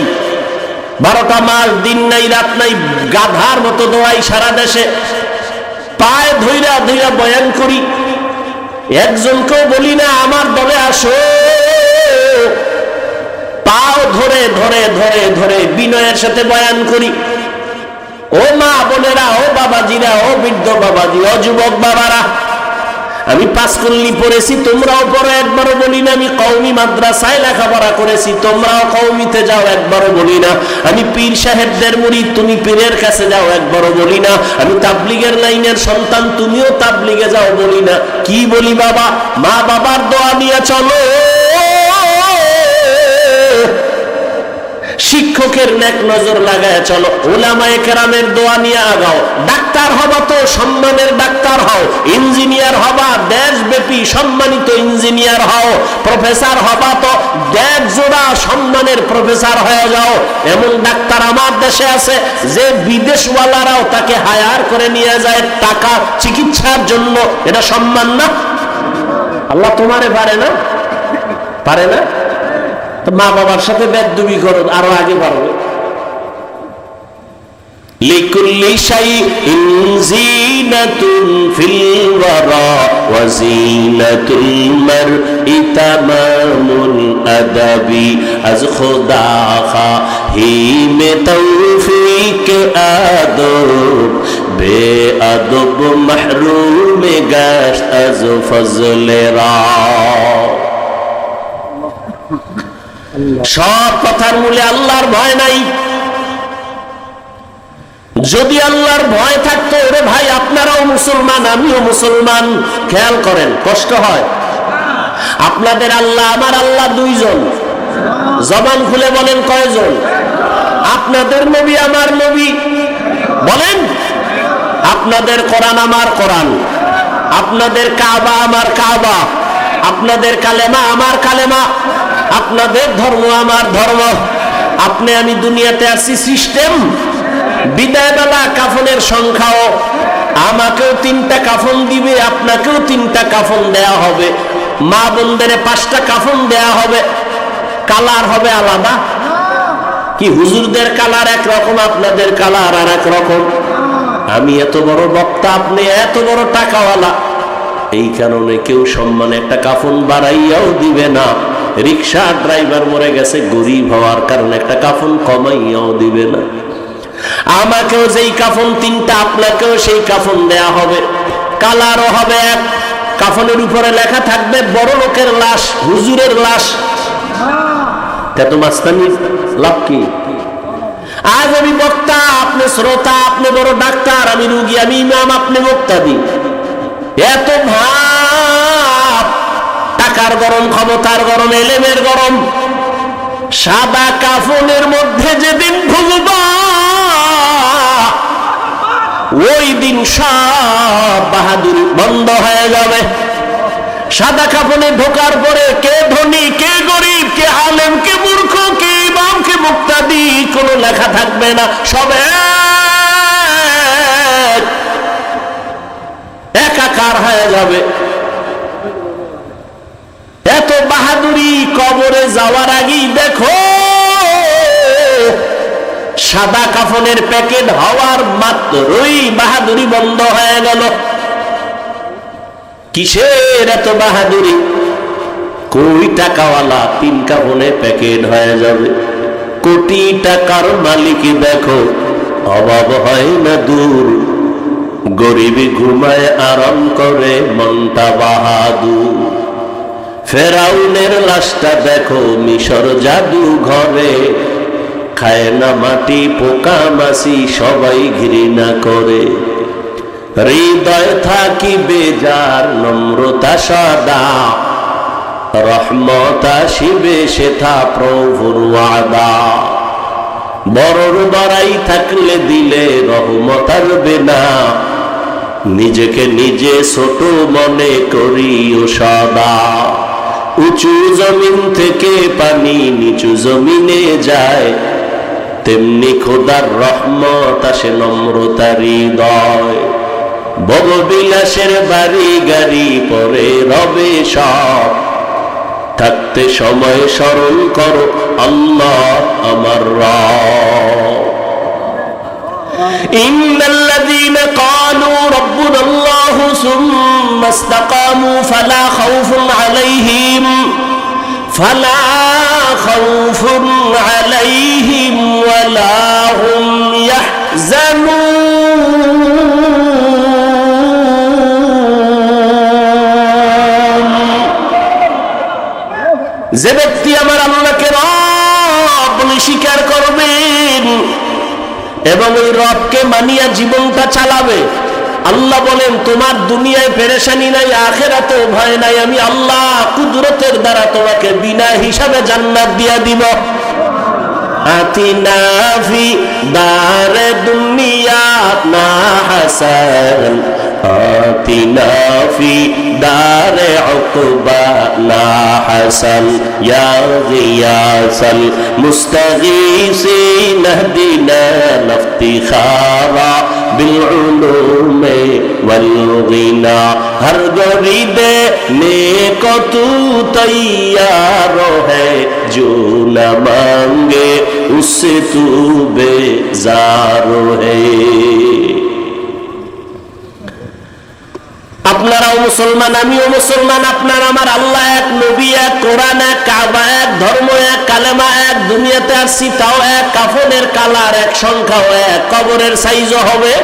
12টা মাস দিন নাই রাত নাই, গাধার মতো দৌড়াই সারা দেশে, পায়ে ধইরা ধইরা বয়ান করি। একজনকেও বলি না আমার দলে আসো, পাও ধরে ধরে ধরে ধরে বিনয়ের সাথে বয়ান করি। ও মা বোনেরা, ও বাবাজিরা, ও বৃদ্ধ বাবাজি, ও যুবক বাবারা, আমি 5 কল্লি পড়েছি, তোমরাও পড়ো, একবারও বলি না। আমি কওমি মাদ্রাসায় লেখাপড়া করেছি, তোমরাও কওমিতে যাও, একবারও বলি না। আমি পীর সাহেবদের মুরিদ, তুমি পীরের কাছে যাও, একবারও বলি না। আমি তাবলিগের লাইনের সন্তান, তুমিও তাবলিগে যাও, বলি না। কি বলি বাবা? মা বাবার দোয়া নিয়ে চলো, শিক্ষকের নেক নজর লাগায় চলো, উলামায়ে কেরামের দোয়া নিয়ে আগাও। ডাক্তার হবা তো সম্মানের ডাক্তার হও, ইঞ্জিনিয়ার হবা দেশব্যাপী সম্মানিত ইঞ্জিনিয়ার হও, প্রফেসর হবা তো 1.5 জোড়া সম্মানের প্রফেসর হয়ে যাও। এমন ডাক্তার আমার দেশে আছে যে বিদেশওয়ালারাও তাকে হায়ার করে নিয়ে যায় টাকা চিকিৎসার জন্য। এটা সম্মান না? আল্লাহ তোমারে পারে না? পারে না? মা বাবার সাথে বেয়াদবি করো, আরো আগে পারবে। লিকুল্লি শাইইন জিনাতুন ফিল ওয়ারা ওয়া জিনাতুল মারই তামামুল আদাবি আজ খুদা খাহি মে তৌফিক আদব বেআদব মাহরুম গাশত আজ ফজলে রা। সব কথার মূলে আল্লাহর ভয় নাই। যদি আল্লাহর ভয় থাকতো, ওরে ভাই আপনারাও মুসলমান আমিও মুসলমান, খেয়াল করেন কষ্ট হয়। আপনাদের আল্লাহ আমার আল্লাহ দুইজন, জবান খুলে বলেন কয়জন? আপনাদের নবী আমার নবী বলেন, আপনাদের কোরআন আমার কোরআন, আপনাদের কাবা আমার কাবা, আপনাদের কালেমা আমার কালেমা, আপনাদের ধর্ম আমার ধর্ম। আপনি আমি দুনিয়াতে আসছি সিস্টেম। বিদায়বেলা কাফনের সংখ্যাও, আমাকেও 3টা কাফন দিবে, আপনাকেও 3টা কাফন দেয়া হবে, মা বোনদের 5টা কাফন দেয়া হবে, কালার হবে আলাদা। কি হুজুরদের কালার একরকম, আপনাদের কালার আর এক রকম। আমি এত বড় বক্তা, আপনি এত বড় টাকাওয়ালা, এই কারণে কেউ সম্মানে একটা কাফন বাড়াইয়াও দিবে না। রিক্সা ড্রাইভার মরে গেছে, গরিব হওয়ার কারণে একটা কাফন কমাইয়াও দিবে না। আমাকেও যেই কাফন 3টা, আপনাকেও সেই কাফন দেয়া হবে, কালারও হবে এক। কাফনের উপরে লেখা থাকবে বড় লোকের লাশ, হুজুরের লাশ। তা তো মাস্তানির লাভ কি? আজ আমি বক্তা, আপনি শ্রোতা, আপনি বড় ডাক্তার, আমি রুগী, আমি ইমাম, আপনি মুক্তাদি। এত ভাব, টাকার গরম, ক্ষমতার গরম, এলেমের গরম। সাদা কাফনের মধ্যে যেদিন ঢুকবা, ওই দিন সব বাহাদুরি বন্ধ হয়ে যাবে। সাদা কাফনে ঢোকার পরে কে ধনী, কে গরিব, কে আলেম, কে মূর্খ, কে ইমাম, কে মুক্তাদি, কোনো লেখা থাকবে না, সব একাকার হয়ে যাবে। এত বাহাদুরি কবরে যাওয়ার আগেই দেখো, সাদা কাফনের প্যাকেট হওয়ার মাত্রই বাহাদুরি বন্ধ হয়ে গেল। কিসের এত বাহাদুরি? কই টাকাওয়ালা 3 কাফনে প্যাকেট হয়ে যাবে। কোটি টাকার মালিক দেখো, অভাব হয় না দূর, গরিবী ঘুমায় আরাম করে মনটা বাহাদুর। ফেরাউনের লাশটা দেখো মিশর জাদু ঘরে, খায় না মাটি পোকা মাছি, সবাই ঘৃণা করে। হৃদয় থাকিবে যার নম্রতা সদা, রহমত আসিবে সেথা প্রভুর ওয়াদা। বড়র বড়াই থাকলে দিলে রহমত আসবে না, নিজেকে নিজে ছোট মনে করিও সদা। উঁচু জমিন থেকে পানি নিচু জমিনে যায়, তেমনি খোদার রহমত আসে নম্রতার হৃদয়। ভববিলাসের বাড়ি গাড়ি পরে রবে সব, থাকতে সময় স্মরণ করো আল্লাহ আমার রব। ইন্নাল্লাযীনা ক্বালু রাব্বুনাল্লাহু সুম্মা ইসতাকামু ফালা খাউফুন আলাইহিম ওয়ালা হুম ইয়াহজানুন। যে ব্যক্তি আমার আল্লাহকে রব বলে স্বীকার করবেন এবং এই রবকে মানিয়া জীবনটা চালাবে, আল্লাহ বলেন তোমার দুনিয়ায় পেরেশানি নাই, আখিরাতেও ভয় নাই। আমি আল্লাহ কুদরতের দ্বারা তোমাকে বিনা হিসাবে জান্নাত দিয়া দিব। আতিনা ফি দারে দুনিয়া না হাসান, আতিনা ফি দারে উকবা না হাসান, ইয়া গিয়াসাল মুস্তাগীসিন ইহদিনা লিফতিখারা বিল উলুমে ওয়াল গিনা। हर गरीब नेक तू तैयार है, जो न मांगे उससे तू बेजार है। আপনারাও মুসলমান আমিও মুসলমান, আপনার আমার আল্লাহ এক, নবী এক, কোরআন এক, কাবা এক, ধর্ম এক, কালেমা এক, দুনিয়াতে আসছি তাও এক, কাফনের কালার এক, সংখ্যাও এক, কবরের সাইজও হবে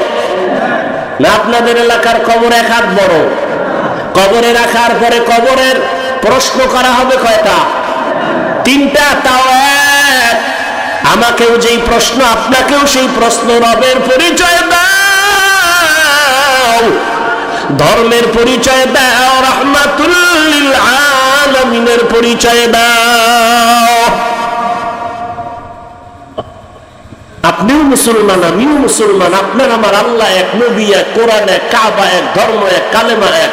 না আপনাদের এলাকার কবর এক হাত বড়? কবরে রাখার পরে কবরের প্রশ্ন করা হবে কয়টা? তিনটা, তাও এক। আমাকেও যেই প্রশ্ন, আপনাকেও সেই প্রশ্ন। রবের পরিচয় দাও, ধর্মের পরিচয় দাও, রাহমাতুল লিল আলামিনের পরিচয় দাও। আপনিও মুসলমান, আমিও মুসলমান, আপনার আমার আল্লাহ এক, নবী এক, কোরআন এক, কাবা এক, ধর্ম এক, কালেমা এক।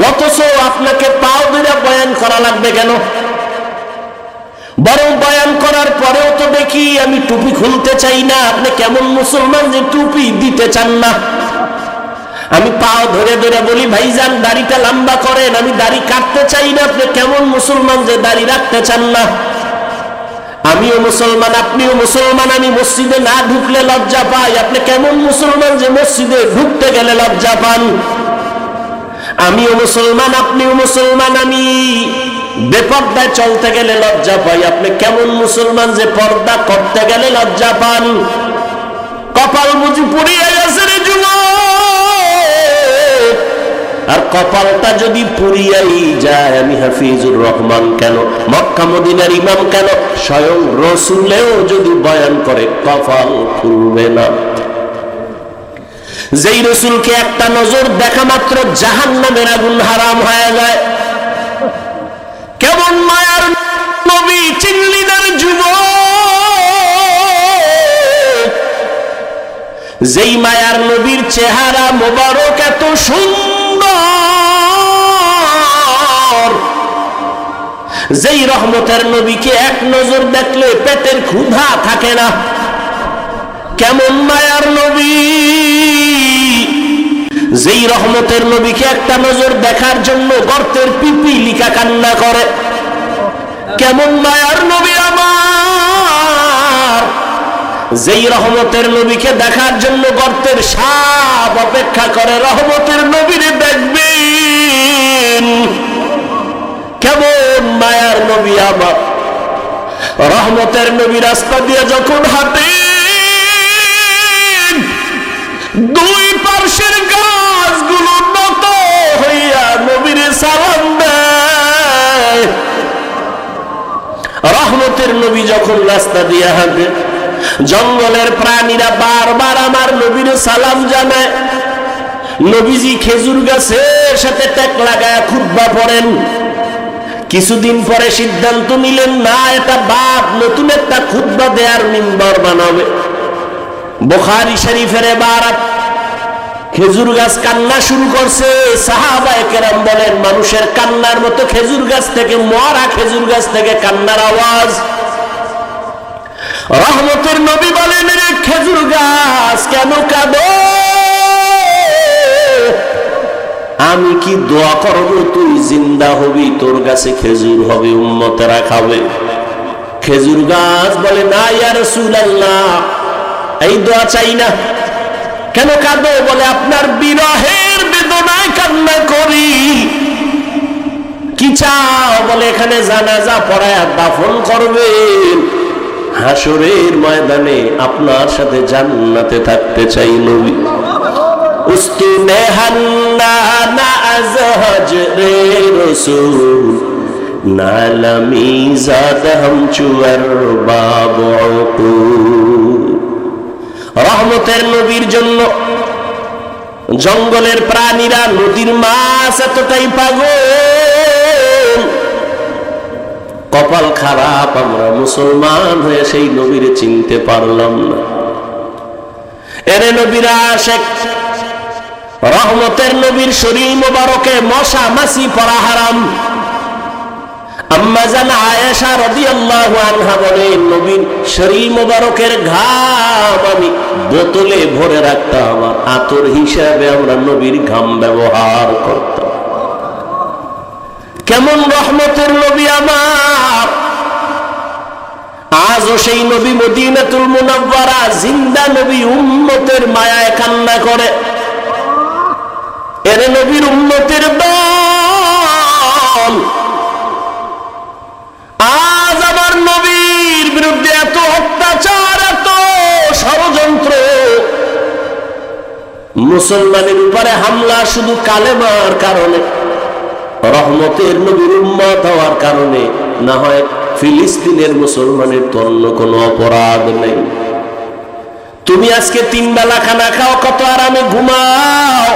অথচ আপনাকে পাও ধরে বয়ান করা লাগবে কেন? বরং বয়ান করার পরেও তো দেখি আমি টুপি খুলতে চাই না। আপনি কেমন মুসলমান যে টুপি দিতে চান না? আমি পাও ধরে ধরে বলি, ভাইজান দাড়িটা লম্বা করেন, আমি দাড়ি কাটতে চাই না। আপনি কেমন মুসলমান যে দাড়ি রাখতে চান না? আমিও মুসলমান, আপনিও মুসলমান, আমি মসজিদে না ঢুকলে লজ্জা পাই। আপনি কেমন মুসলমান যে মসজিদে ঢুকতে গেলে লজ্জা পান? আমিও মুসলমান, আপনিও মুসলমান, আমি বেপর্দায় চলতে গেলে লজ্জা পাই। আপনি কেমন মুসলমান যে পর্দা করতে গেলে লজ্জা পান? কপাল বুঝি পুড়িয়ে গেছে রে যুবক। আর কপালটা যদি পুড়িয়াই যায়, আমি হাফিজুর রহমান কেন, মক্কা মদিনার ইমাম কেন, স্বয়ং রসুলেও যদি বয়ান করে কপাল খুলবে না। যেই রসুলকে একটা নজর দেখা মাত্র জাহান্নামের আগুন হারাম হয়ে যায়, কেমন মায়ার নবী চিনলি না যুবক? যেই মায়ার নবীর চেহারা মোবারক এত সুন্দর, যেই রহমতের নবীকে এক নজর দেখলে পেটের ক্ষুধা থাকে না, কেমন মায়ার নবী? যেই রহমতের নবীকে একটা নজর দেখার জন্য গর্তের পিপিলিকা কান্না করে, কেমন মায়ার নবী আমার? যেই রহমতের নবীকে দেখার জন্য গর্তের সাপ অপেক্ষা করে, রহমতের নবীরে দেখবেন, কেমন মায়ার নবী আমার? রহমতের নবী রাস্তা দিয়ে যখন হাঁটে, দুই পার্শ্বের গাছগুলো নত হইয়া নবীরে সালাম দেয়। রহমতের নবী যখন রাস্তা দিয়ে হাঁটে, জঙ্গলের প্রাণীরা বারবার আমার নবীরে সালাম জানায়। নবীজি খেজুর গাছের সাথে ট্যাক লাগায় খুতবা পড়েন। কিছুদিন পরে সিদ্ধান্ত নিলেন, না, এটা বাপ নতুন একটা খুতবা দেয়ার মিম্বর বানাবে। বুখারী শরীফের ইবারত, খেজুর গাছ কান্না শুরু করছে। সাহাবায়ে কেরাম বলেন, মানুষের কান্নার মতো খেজুর গাছ থেকে, মরা খেজুর গাছ থেকে কান্নার আওয়াজ। রহমতের নবী বলেন, রে খেজুর গাছ কেন কাঁদো? আমি কি দোয়া করব তুই জিন্দা হবি, তোর কাছে খেজুর হবে, উম্মতেরা খাবে। খেজুর গাছ বলে, না ইয়া রাসূলুল্লাহ, এই দোয়া চাই না। কেন কাঁদো? বলে, আপনার বিরহের বেদনায় কান্না করি। কি চাও? বলে, এখানে জানাজা পড়ায় দাফন করবেন, হাসরের ময়দানে আপনার সাথে জান্নাতে থাকতে চাই। নবী উস্তুনে হান্নানা আজহাজ রে রসুল, নালামি জাদ হাম চুয়ার বাবু। রহমতের নবীর জন্য জঙ্গলের প্রাণীরা, নদীর মাছ এতটাই পাগল। কপাল খারাপ, আমরা মুসলমান হয়ে সেই নবীরে চিনতে পারলাম না। এরে নবীরা আশেক, রহমতের নবীর শরীর মোবারকে মশা মাছি পড়া হারাম। আম্মা জান আয়েশা রাদিয়াল্লাহু আনহা বলেন, নবীর শরীর মোবারকের ঘাম আমি বোতলে ভরে রাখতাম, আর আতর হিসাবে আমরা নবীর ঘাম ব্যবহার করতাম। কেমন রহমতের নবী আমার! আজও সেই নবী মদিনাতুল মুনাওয়ারা জিন্দা নবী, উম্মতের মায়ায় কান্না করে। এর নবীর উম্মতের দল আজ আমার নবীর বিরুদ্ধে এত অত্যাচার, এত ষড়যন্ত্র, মুসলমানের উপরে হামলা শুধু কালেমার কারণে, রহমতের নবীর উম্মত হওয়ার কারণে, না হয় ফিলিস্তিনের মুসলমানের তো অন্য কোনো অপরাধ নেই। তুমি আজকে 3 বেলা খানা খাও, কত আরামে ঘুমাও।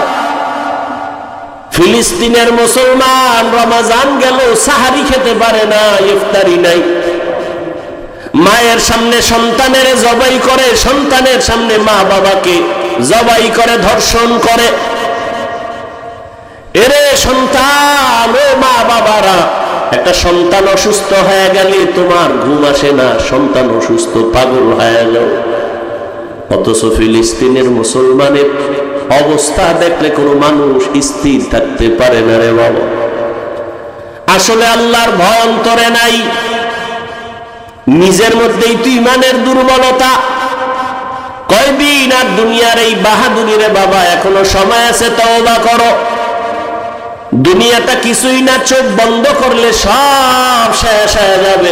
ফিলিস্তিনের মুসলমান রমজান গেল সাহারি খেতে পারে না, ইফতারি নাই। মায়ের সামনে সন্তানের জবাই করে, সন্তানের সামনে মা বাবাকে জবাই করে, ধর্ষণ করে। এরে সন্তান, ও মা বাবারা, একটা সন্তান অসুস্থ হয়ে গেলে তোমার ঘুম আসে না, সন্তান অসুস্থ পাগল হয়ে যাও। অথচ ফিলিস্তিনের মুসলমানের অবস্থা দেখলে কোনো মানুষ স্থির থাকতে পারে না রে বাবা। আসলে আল্লাহর ভয় অন্তরে নাই, নিজের মধ্যেই তো ইমানের দুর্বলতা। কয়দিন আর দুনিয়ার এই বাহাদুরি রে বাবা, এখনো সময় আছে, তওবা করো। দুনিয়াটা কিছুই না, চোখ বন্ধ করলে সব শেষ হয়ে যাবে।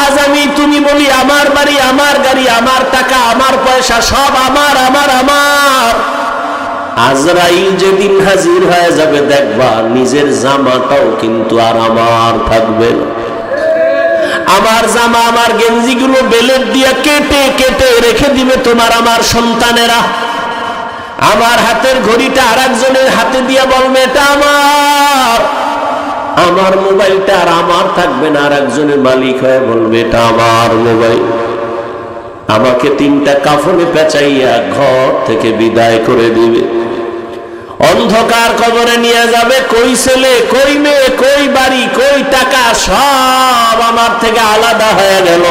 আজ আমি তুমি বলি আমার বাড়ি, আমার গাড়ি, আমার টাকা, আমার পয়সা, সব আমার আমার আমার। আজরাইল যেদিন হাজির হয়ে যাবে দেখবা নিজের জামাটাও কিন্তু আর আমার থাকবে না। আমার জামা, আমার গেঞ্জি গুলো বেলেট দিয়া কেটে কেটে রেখে দিবে তোমার আমার সন্তানেরা। আমার হাতের ঘড়িটা আর একজনের হাতে দিয়া বলবে এটা আমার। আমার মোবাইলটা আর আমার থাকবে না, আর একজনের মালিক হয়ে বলবে এটা আমার মোবাইল। আমাকে 3টা কাফনে পেঁচাইয়া ঘর থেকে বিদায় করে দিবে। অন্ধকার কবরে নিয়ে যাবে। কই ছেলে, কই মেয়ে, কই বাড়ি, কই টাকা, সব আমার থেকে আলাদা হয়ে গেল।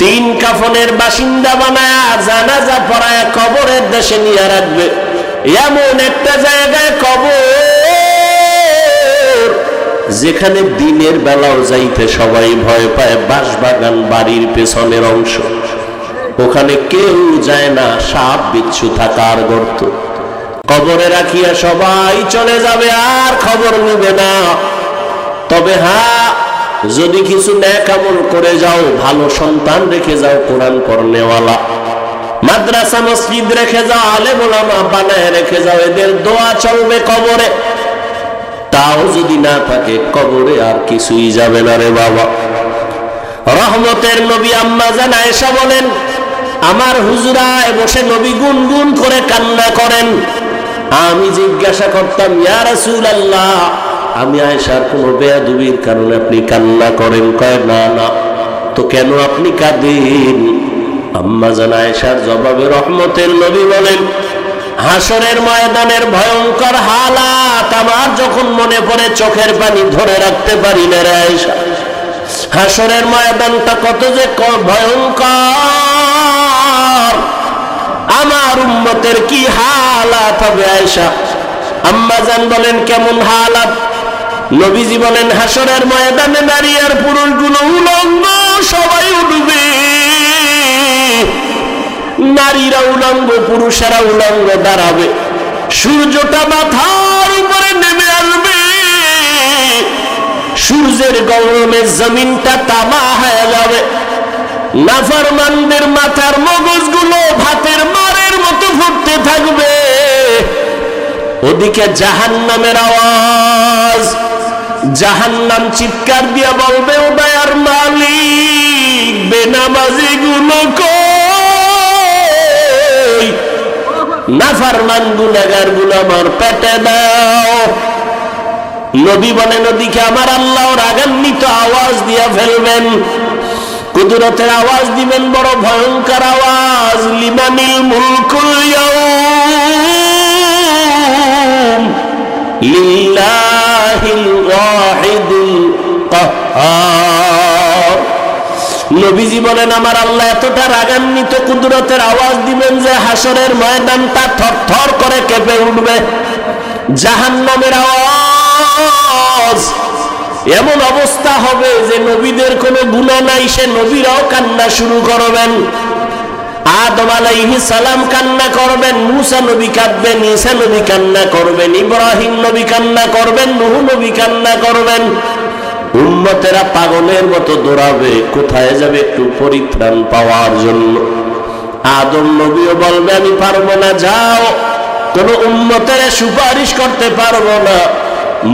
3 কাফনের বাসিন্দা বানায়া জানাজা পড়ায়া কবরের দেশে নিয়ে রাখবে। এমন একটা জায়গায় কবর যেখানে দিনের বেলাও যাইতে সবাই ভয় পায়। বাঁশবাগান বাড়ির পেছনের অংশ, ওখানে কেউ যায় না, সাপ বিচ্ছু থাকার গর্ত। কবরে রাখিয়া সবাই চলে যাবে, আর খবর নেবে না। তবে হ্যাঁ, যদি কিছু নেক আমল করে যাও, ভালো সন্তান রেখে যাও, কোরআন পড়নেওয়ালা, মাদ্রাসা মসজিদ রেখে যাও, আলেম ওলামা বানায় রেখে যাও, এদের দোয়া চলবে কবরে। তাও যদি না থাকে, কবরে আর কিছুই যাবে না রে বাবা। রহমতের নবী আম্মা জান আয়েশা বলেন, আমার হুজরায় বসে নবী গুনগুন করে কান্না করেন। আমি জিজ্ঞাসা করতাম, ইয়া রাসূলুল্লাহ, আমি আয়েশার কোনো বেয়াদবির কারণে আপনি কান্না করেন? কয় না না। তো কেন আপনি কাঁদেন? আম্মা জান আয়েশার জবাবে রহমতের নবী বলেন, হাসরের ময়দানের ভয়ঙ্কর হালাত আমার যখন মনে পড়ে, চোখের পানি ধরে রাখতে পারি না রে আয়েশা। হাসরের ময়দানটা কত যে ভয়ঙ্কর, আমার উম্মতের কি হালাত হবে আয়েশা। আম্মা জান বলেন, কেমন হালাত? নবীজি বলেন, হাসরের ময়দানে নারী আর পুরুষগুলো উলঙ্গ, সবাই উঠবে। নারীরা উলঙ্গ, পুরুষেরা উলঙ্গ দাঁড়াবে। সূর্যটা মাথার উপরে নেমে আসবে। সূর্যের গরমে জমিনটা তামা হয়ে যাবে। নাফরমানদের মাথার মগজগুলো ভাতের মারের মতো ফুটতে থাকবে। ওদিকে জাহান্নামের আওয়াজ, জাহান্নাম চিৎকার দিয়া বলবে, ও দয়ার মালিক, বেনামাজি গুলো কই, নাফরমান গুনাহগার গুলো আমার পেটে দাও। নবী বলেন, ওদিকে আমার আল্লাহ রাগান্বিত আওয়াজ দিয়া ফেলবেন, কুদরতের আওয়াজ দিবেন, বড় ভয়ঙ্কর আওয়াজ, লিমানিল মুলকুল ইয়াউম লিল্লাহিল ওয়াহিদুল কাহ্হার। নবীজি বলেন, আমার আল্লাহ এতটা রাগান্বিত কুদরতের আওয়াজ দিবেন যে হাসরের ময়দানটা থরথর করে কেঁপে উঠবে। জাহান্নামের আওয়াজ, এমন অবস্থা হবে যে নবীদের কোনো গুনাহ নাই, সে নবীরাও কান্না শুরু করবেন। আদম আলাইহিস সালাম কান্না করবেন, মুসা নবী কাঁদবেন, ঈসা নবী কান্না করবেন, ইব্রাহিম নবী কান্না করবেন, নূহ নবী কান্না করবেন। উম্মতেরা পাগলের মতো দৌড়াবে, কোথায় যাবে একটু পরিত্রাণ পাওয়ার জন্য। আদম নবীও বলবে আমি পারবো না, যাও, কোন উম্মতের সুপারিশ করতে পারবো না।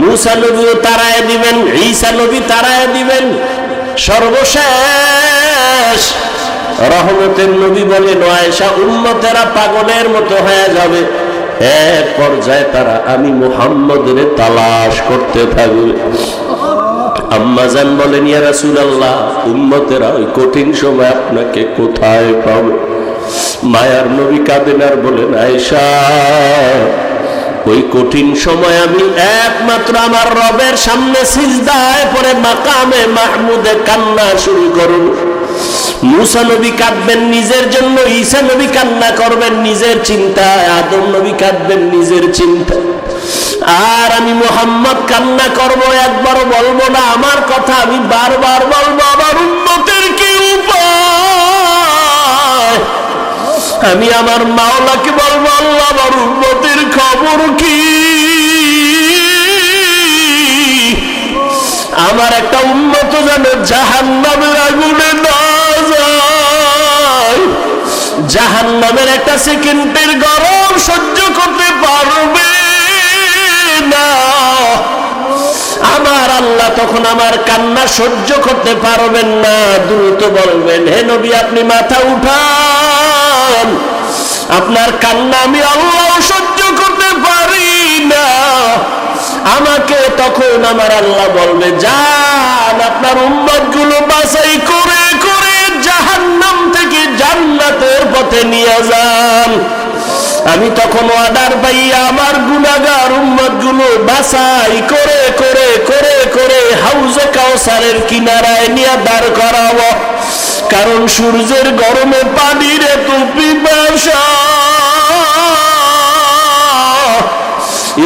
মুসা নবীও তাড়ায় দিবেন, ঈসা নবী তাড়ায় দিবেন। সর্বশেষ রহমতের নবী বলেন, আয়েশা, উম্মতেরা পাগলের মতো হয়ে যাবে। এক পর্যায়ে তারা আমি মুহাম্মদের তালাশ করতে থাকবে। আম্মা জান বলেন, ইয়া রাসূলুল্লাহ, উম্মতেরা ওই কঠিন সময় আপনাকে কোথায় পাবে? মায়ার নবী কাঁদেন আর বলেন, আয়েশা, ওই কঠিন সময় আমি একমাত্র আমার রবের সামনে সিজদায় পড়ে মাকামে মাহমুদে কান্না শুরু করব। মুসা নবী কাঁদবেন নিজের জন্য, ঈসা নবী কান্না করবেন নিজের চিন্তায়, আদম নবী কাঁদবেন নিজের চিন্তা, আর আমি মুহাম্মদ কান্না করব, একবারও বলবো না আমার কথা, আমি বারবার বলবো আমার উম্মতের কি উপায়। আমি আমার মাওলাকে বলবো, আল্লাহ, আমার উম্মতের খবর কি? আমার একটা উম্মত যেন জাহান্নামের আগুনে না যায়, জাহান্নামের একটা সেকেন্ডের গরম সহ্য করতে পারবে না। আমার আল্লাহ তখন আমার কান্না সহ্য করতে পারবেন না, দ্রুত বলবেন, হে নবী, আপনি মাথা উঠান, আপনার কান্না আমি আল্লাহ সহ্য করতে পারি না। আমাকে তখন আমার আল্লাহ বলবে, যান, আপনার উম্মতগুলো বাছাই করে করে জাহান্নাম থেকে জান্নাতের পথে নিয়ে যান। আমি তখন অর্ডার পাইয়া আমার গুনাহগার উম্মতগুলো বাছাই করে করে করে করে হাউজে কাউসারের কিনারায় নিয়ে দাঁড় করাবো। কারণ সূর্যের গরমে পানির এত পিপাসা,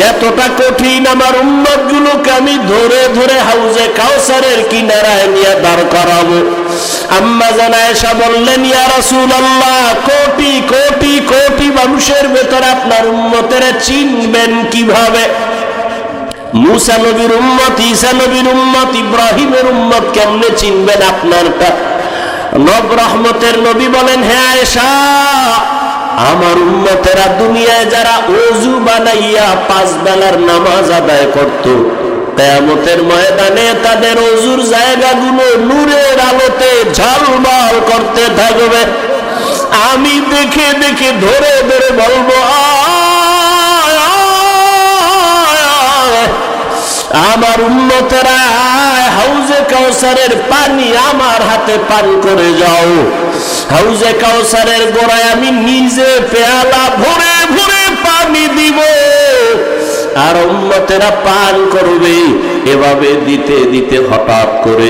এতটা কঠিন, আমার উম্মতগুলোকে আমি ধরে ধরে হাউজে কাউসারের কিনারায় নিয়ে দাঁড় করাবো। আম্মা জান আয়েশা বললেন, ইয়া রাসূলুল্লাহ, কোটি কোটি কোটি মানুষের ভেতরে আপনার উম্মতেরা চিনবেন কিভাবে? মুসা নবীর উম্মত, ঈসা নবীর উম্মত, ইব্রাহিমের উম্মত কেমনে চিনবেন আপনারটা? নব রহমতের নবী বলেন, হে আয়েশা, আমার উম্মতেরা দুনিয়ায় যারা ওযু বানাইয়া 5 বেলার নামাজ আদায় করত, কিয়ামতের ময়দানে তাদের ওযুর জায়গাগুলো নূরের আলোতে ঝলমল করতে থাকবে। আমি দেখে দেখে ধরে ধরে বলবো, আমার উম্মতেরা হাউজে কাউসারের পানি আমার হাতে পান করে যাও। হাউজে কাউসারের গোড়ায় আমি নিজে পেয়ালা ভরে ভরে পানি দিব, আর উম্মতেরা পান করবে। এভাবে দিতে দিতে হঠাৎ করে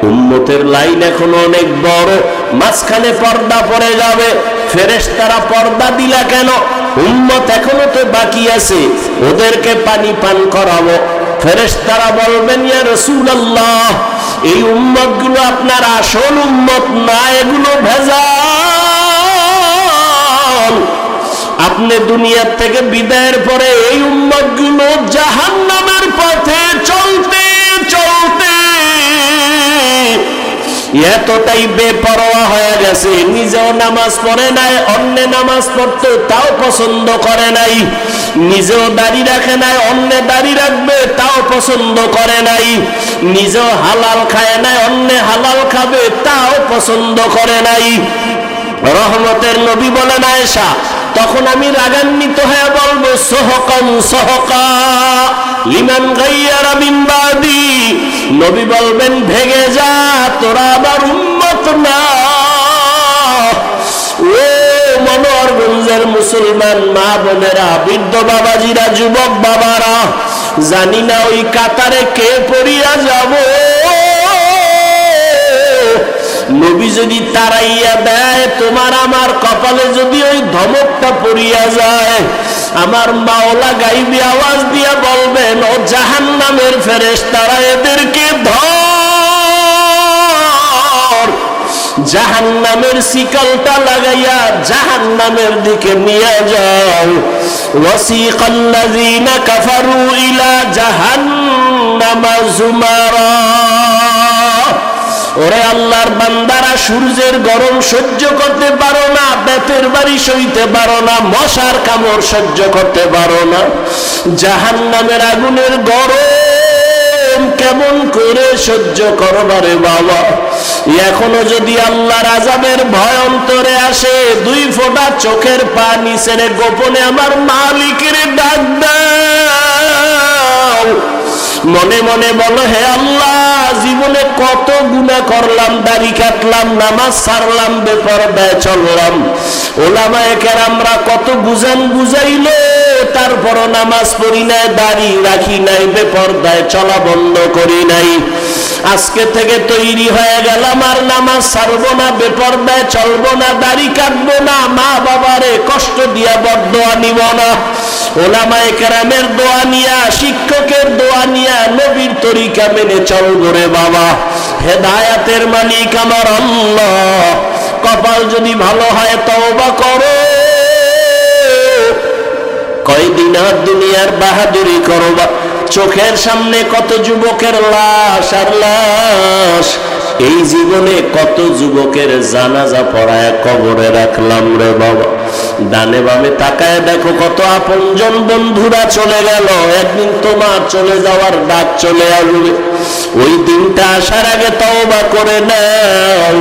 উম্মতের লাইন এখন অনেক বড়, মাঝখানে পর্দা পড়ে যাবে। ফেরেশতারা পর্দা দিলা কেন? উম্মত এখনো তো বাকি আছে, ওদেরকে পানি পান করাবো। ফেরেশতারা বলবেন, ইয়া রাসূলুল্লাহ, এই উম্মতগুলো আপনার আসল উম্মত না, এগুলো ভেজাল। আপনি দুনিয়া থেকে বিদায়ের পরে এই উম্মতগুলো জাহান্নামের পথে চলতে চলতে এতটাই বেপরোয়া হয়ে গেছে, নিজেও নামাজ পড়ে নাই, অন্য নামাজ পড়তো তাও পছন্দ করে নাই, নিজেও দাড়ি রাখে নাই, অন্য দাড়ি রাখবে তাও পছন্দ করে নাই, নিজেও হালাল খায় নাই, অন্য হালাল খাবে তাও পছন্দ করে নাই। রহমতের নবী বলেন, আয়েশা, তখন আমি রাগান্বিত হয়ে বলবো, সহকান সহকা লিমান গায়্যারা মিন বাদি। নবী বলবেন, ভেগে যা, তোরা আমার উম্মত না। ও মনোহরগঞ্জের মুসলমান মা বোনেরা, বৃদ্ধ বাবাজিরা, যুবক বাবারা, জানি না ওই কাতারে কে পড়িয়া যাব। নবী যদি তাড়াইয়া দেয়, তোমার আমার কপালে যদি ওই ধমকটা পড়িয়া যায়, আমার মাওলা গাইবি আওয়াজ দিয়া বলবেন, ও জাহান্নামের ফেরেশতারা, এদেরকে ধর, জাহান্নামের শিকলটা লাগাইয়া জাহান্নামের দিকে নিয়ে যাও। ওয়াসিকাল্লাযীনা কাফারু ইলা জাহান্নামা যুমারা। ওরে আল্লাহর বান্দারা, সূর্যের গরম সহ্য করতে পারো না, বেতের বাড়ি সইতে পারো না, মশার কামড় সহ্য করতে পারো না, জাহান্নামের আগুনের গরম কেমন করে সহ্য করবা রে বাবা? এখনো যদি আল্লাহর আযাবের ভয় অন্তরে আসে, 2 ফোঁটা চোখের পানি ছেড়ে গোপনে আমার মালিকের ডাক দাও। মনে মনে বলো, হে আল্লাহ, জীবনে কত গুনাহ করলাম, দাড়ি কাটলাম, নামাজ ছাড়লাম, বেপরদায় চললাম, ওলামায়ে কেরামরা কত বুঝাইলো, তারপরও নামাজ পড়ি নাই, দাড়ি রাখি নাই, বেপরদায় চলা বন্ধ করি নাই। আজকে থেকে তৈরি হয়ে গেলাম, আর নামাজ ছাড়বো না, বেপরদায় চলবো না, দাড়ি কাটবো না, মা বাবারে কষ্ট দিয়া বদদোয়া নিব না, ওলামায়ে কেরামের দোয়া নিয়া, শিক্ষকের দোয়া নিয়া, নবীর তরিকা মেনে চলবো রে বাবা। হেদায়াতের মালিক আমার আল্লাহ, কপাল যদি ভালো হয় তওবা করো, কয়দিন আর দুনিয়ার বাহাদুরি করবা? চোখের সামনে কত যুবকের লাশ আর লাশ, এই জীবনে কত যুবকের জানাজা পড়ায় কবরে রাখলাম রে বাবা। ডানে বামে তাকায় দেখো কত আপনজন বন্ধুরা চলে গেল, একদিন তোমার চলে যাওয়ার ডাক চলে আসবে। ওই দিনটা আসার আগে তওবা করে নাও।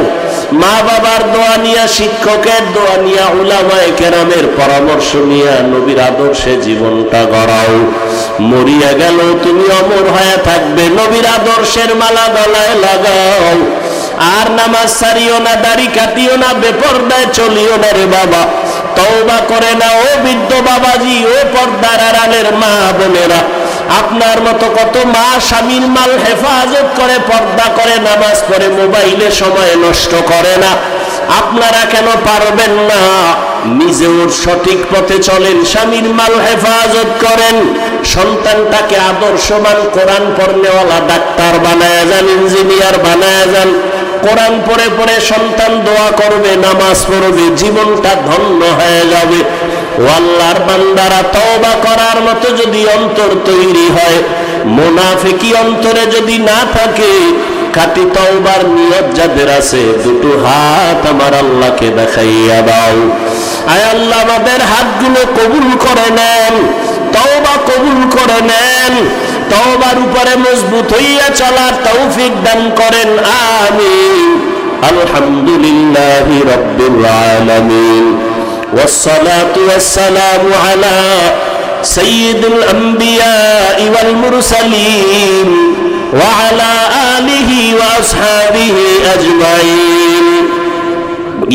মা বাবার দোয়া নিয়া, শিক্ষকের দোয়া নিয়া, উলামায়ে কেরামের পরামর্শ নিয়া নবীর আদর্শে জীবনটা গড়াও। মরিয়া গেল তুমি অমর হয়ে থাকবে, নবীর আদর্শের মালা গলায় লাগাও। আর নামাজ ছাড়িও না, দাড়ি কাটিও না, বেপরদায় চলিও না রে বাবা। তওবা করে না ও বৃদ্ধ বাবাজি, ও পর্দার আড়ালের মা বোনেরা। আপনার মতো কত মা স্বামীর মাল হেফাজত করে, পর্দা করে, নামাজ পড়ে, মোবাইলে সময় নষ্ট করে না। আপনারা কেন পারবেন না? নিজেও সঠিক পথে চলেন, স্বামীর মাল হেফাজত করেন, সন্তানটাকে আদর্শবান কোরআন পড়নেওয়ালা ডাক্তার বানায় যান, ইঞ্জিনিয়ার বানায় যান। কোরআন পড়ে পড়ে সন্তান দোয়া করবে, নামাজ পড়বে, জীবনটা ধন্য হয়ে যাবে। ও আল্লাহর বান্দারা, তওবা করার মতো যদি অন্তর তৈরি হয়, মুনাফিকি অন্তরে যদি না থাকে, খাঁটি তওবার নিয়ত যাদের আছে, 2 হাত আমার আল্লাহকে দেখাইয়া দাও। আয় আল্লাহ, আমাদের হাতগুলো কবুল করে নেন, তওবা কবুল করে নেন, তওবার উপরে মজবুত হইয়া চলার তৌফিক দান করেন, আমিন। আলহামদুলিল্লাহি রাব্বিল আলামিন, والصلاة والسلام على سيد الأنبياء والمرسلين وعلى آله وأصحابه أجمعين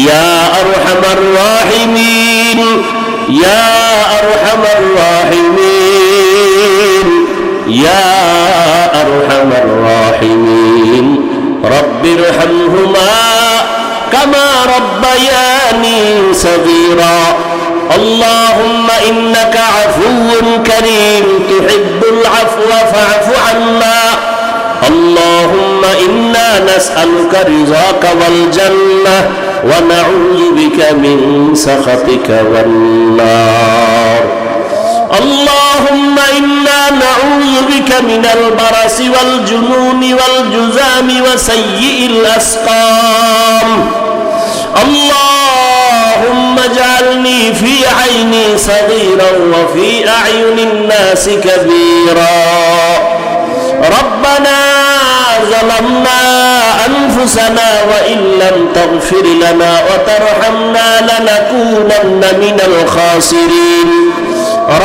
يا أرحم الراحمين يا أرحم الراحمين يا أرحم الراحمين رب ارحمهما كما ربياني صغيرا اللهم إنك عفو كريم تحب العفو فاعف عنا اللهم إنا نسألك رضاك والجنة ونعوذ بك من سخطك والنار اللهم إنا نعوذ بك من البرص والجنون والجذام وسيء الأسقام اللهم اجعلني في عيني صغيرا وفي أعين الناس كبيرا ربنا ظلمنا أنفسنا وإن لم تغفر لنا وترحمنا لنكونن من الخاسرين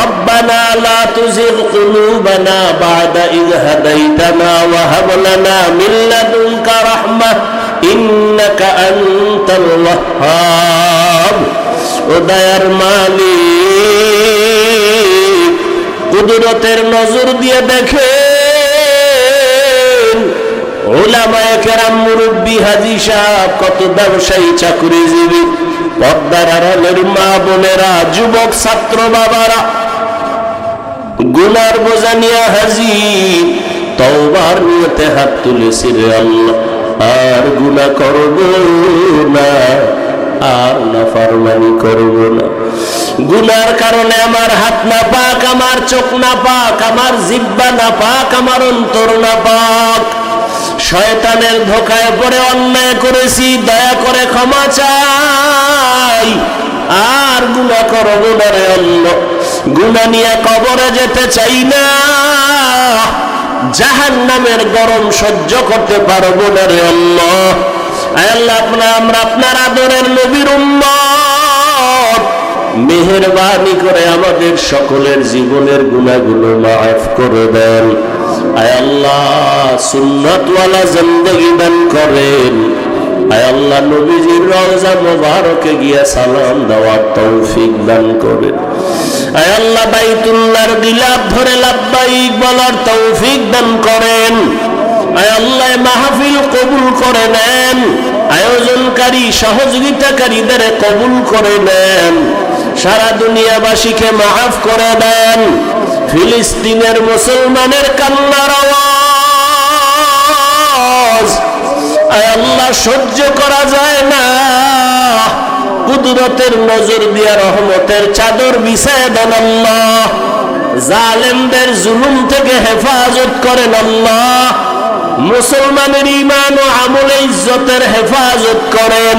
ربنا لا تزغ قلوبنا بعد إذ هديتنا وهب لنا من لدنك رحمة إنك أنت الوهاب উদয়ের মালিক কুদরতের নজর দিয়ে দেখেন উলামায়ে কেরাম মুরব্বি হাজী সাহেব কত ব্যবসায়ী চাকরিজীবী পর্দার আড়ালের মা বোনেরা যুবক ছাত্র বাবারা গুনার বোঝা নিয়ে হাজির তওবার নিয়তে হাত তুলেছি রে আল্লাহ আর গুনাহ করব না আর নাফরমানি করব না গুনার কারণে আমার হাত না পাক আমার চোখ না পাক আমার জিহ্বা না পাক আমার অন্তর না পাক শয়তানের ধোঁকায় পড়ে অন্যায় করেছি, দয়া করে ক্ষমা চাই। আর গুনাহ করব না রে আল্লাহ, গুনাহ নিয়ে কবরে যেতে চাই না, জাহান্নামের গরম সহ্য করতে পারবো না রে আল্লাহ। আয় আল্লাহ, আমরা আপনার আদরের নবীর উম্মত, মেহেরবানি করে আমাদের সকলের জীবনের গুনাহগুলো মাফ করে দেন। আয় আল্লাহ, সুন্নাতওয়ালা জিন্দেগি দান করেন। আয় আল্লাহ, নবীজির রওজা মোবারকে গিয়ে সালাম দেওয়ার তৌফিক দান করেন। আয় আল্লাহ, বাইতুল্লাহর গিলাফ ধরে লাব্বাইক বলার তৌফিক দান করেন। আয় আল্লাহ, মাহফিল কবুল করে নেন, আয়োজনকারী সহযোগিতাকারীদের কবুল করে নেন, সারা দুনিয়াবাসীকে মাফ করে দেন। ফিলিস্তিনের মুসলমানের কান্নার আওয়াজ আয় আল্লাহ সহ্য করা যায় না, কুদরতের নজর দিয়া রহমতের চাদর বিছায় দেন আল্লাহ। জালেমদের জুলুম থেকে হেফাজত করেন আল্লাহ। মুসলমানের ঈমান ও আমলে ইজ্জতের হেফাজত করেন।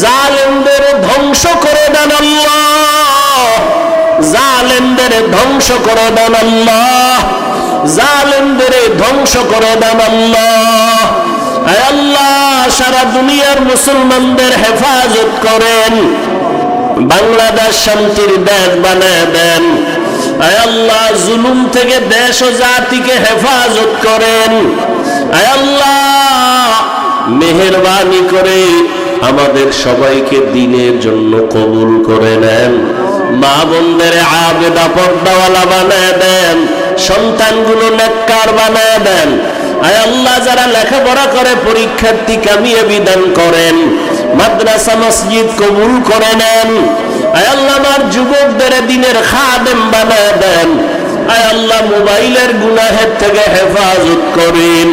জালেমদের ধ্বংস করে দেন আল্লাহ, জালেমদের ধ্বংস করে দেন আল্লাহ, জালেমদের ধ্বংস করে দেন আল্লাহ। আয় আল্লাহ, সারা দুনিয়ার মুসলমানদের হেফাজত করেন। বাংলাদেশ শান্তির দেশ বানায় দেন। আয় আল্লাহ, জুলুম থেকে দেশ ও জাতিকে হেফাজত করেন। আয় আল্লাহ, মেহেরবানি করে আমাদের সবাইকে দিনের জন্য কবুল করে নেন। মা বোনদের আবেদা পর্দাওয়ালা বানায় দেন, সন্তানগুলো নেককার বানায় দেন। আয় আল্লাহ, যারা লেখাপড়া করে পরীক্ষার্থী কামিয়াবি দান করেন, মাদ্রাসা মসজিদ কবুল করে নেন। আয় আল্লাহ, আমার যুবকদের দিনের খাদেম বানায় দেন। আয় আল্লাহ, মোবাইলের গুনাহের থেকে হেফাজত করেন।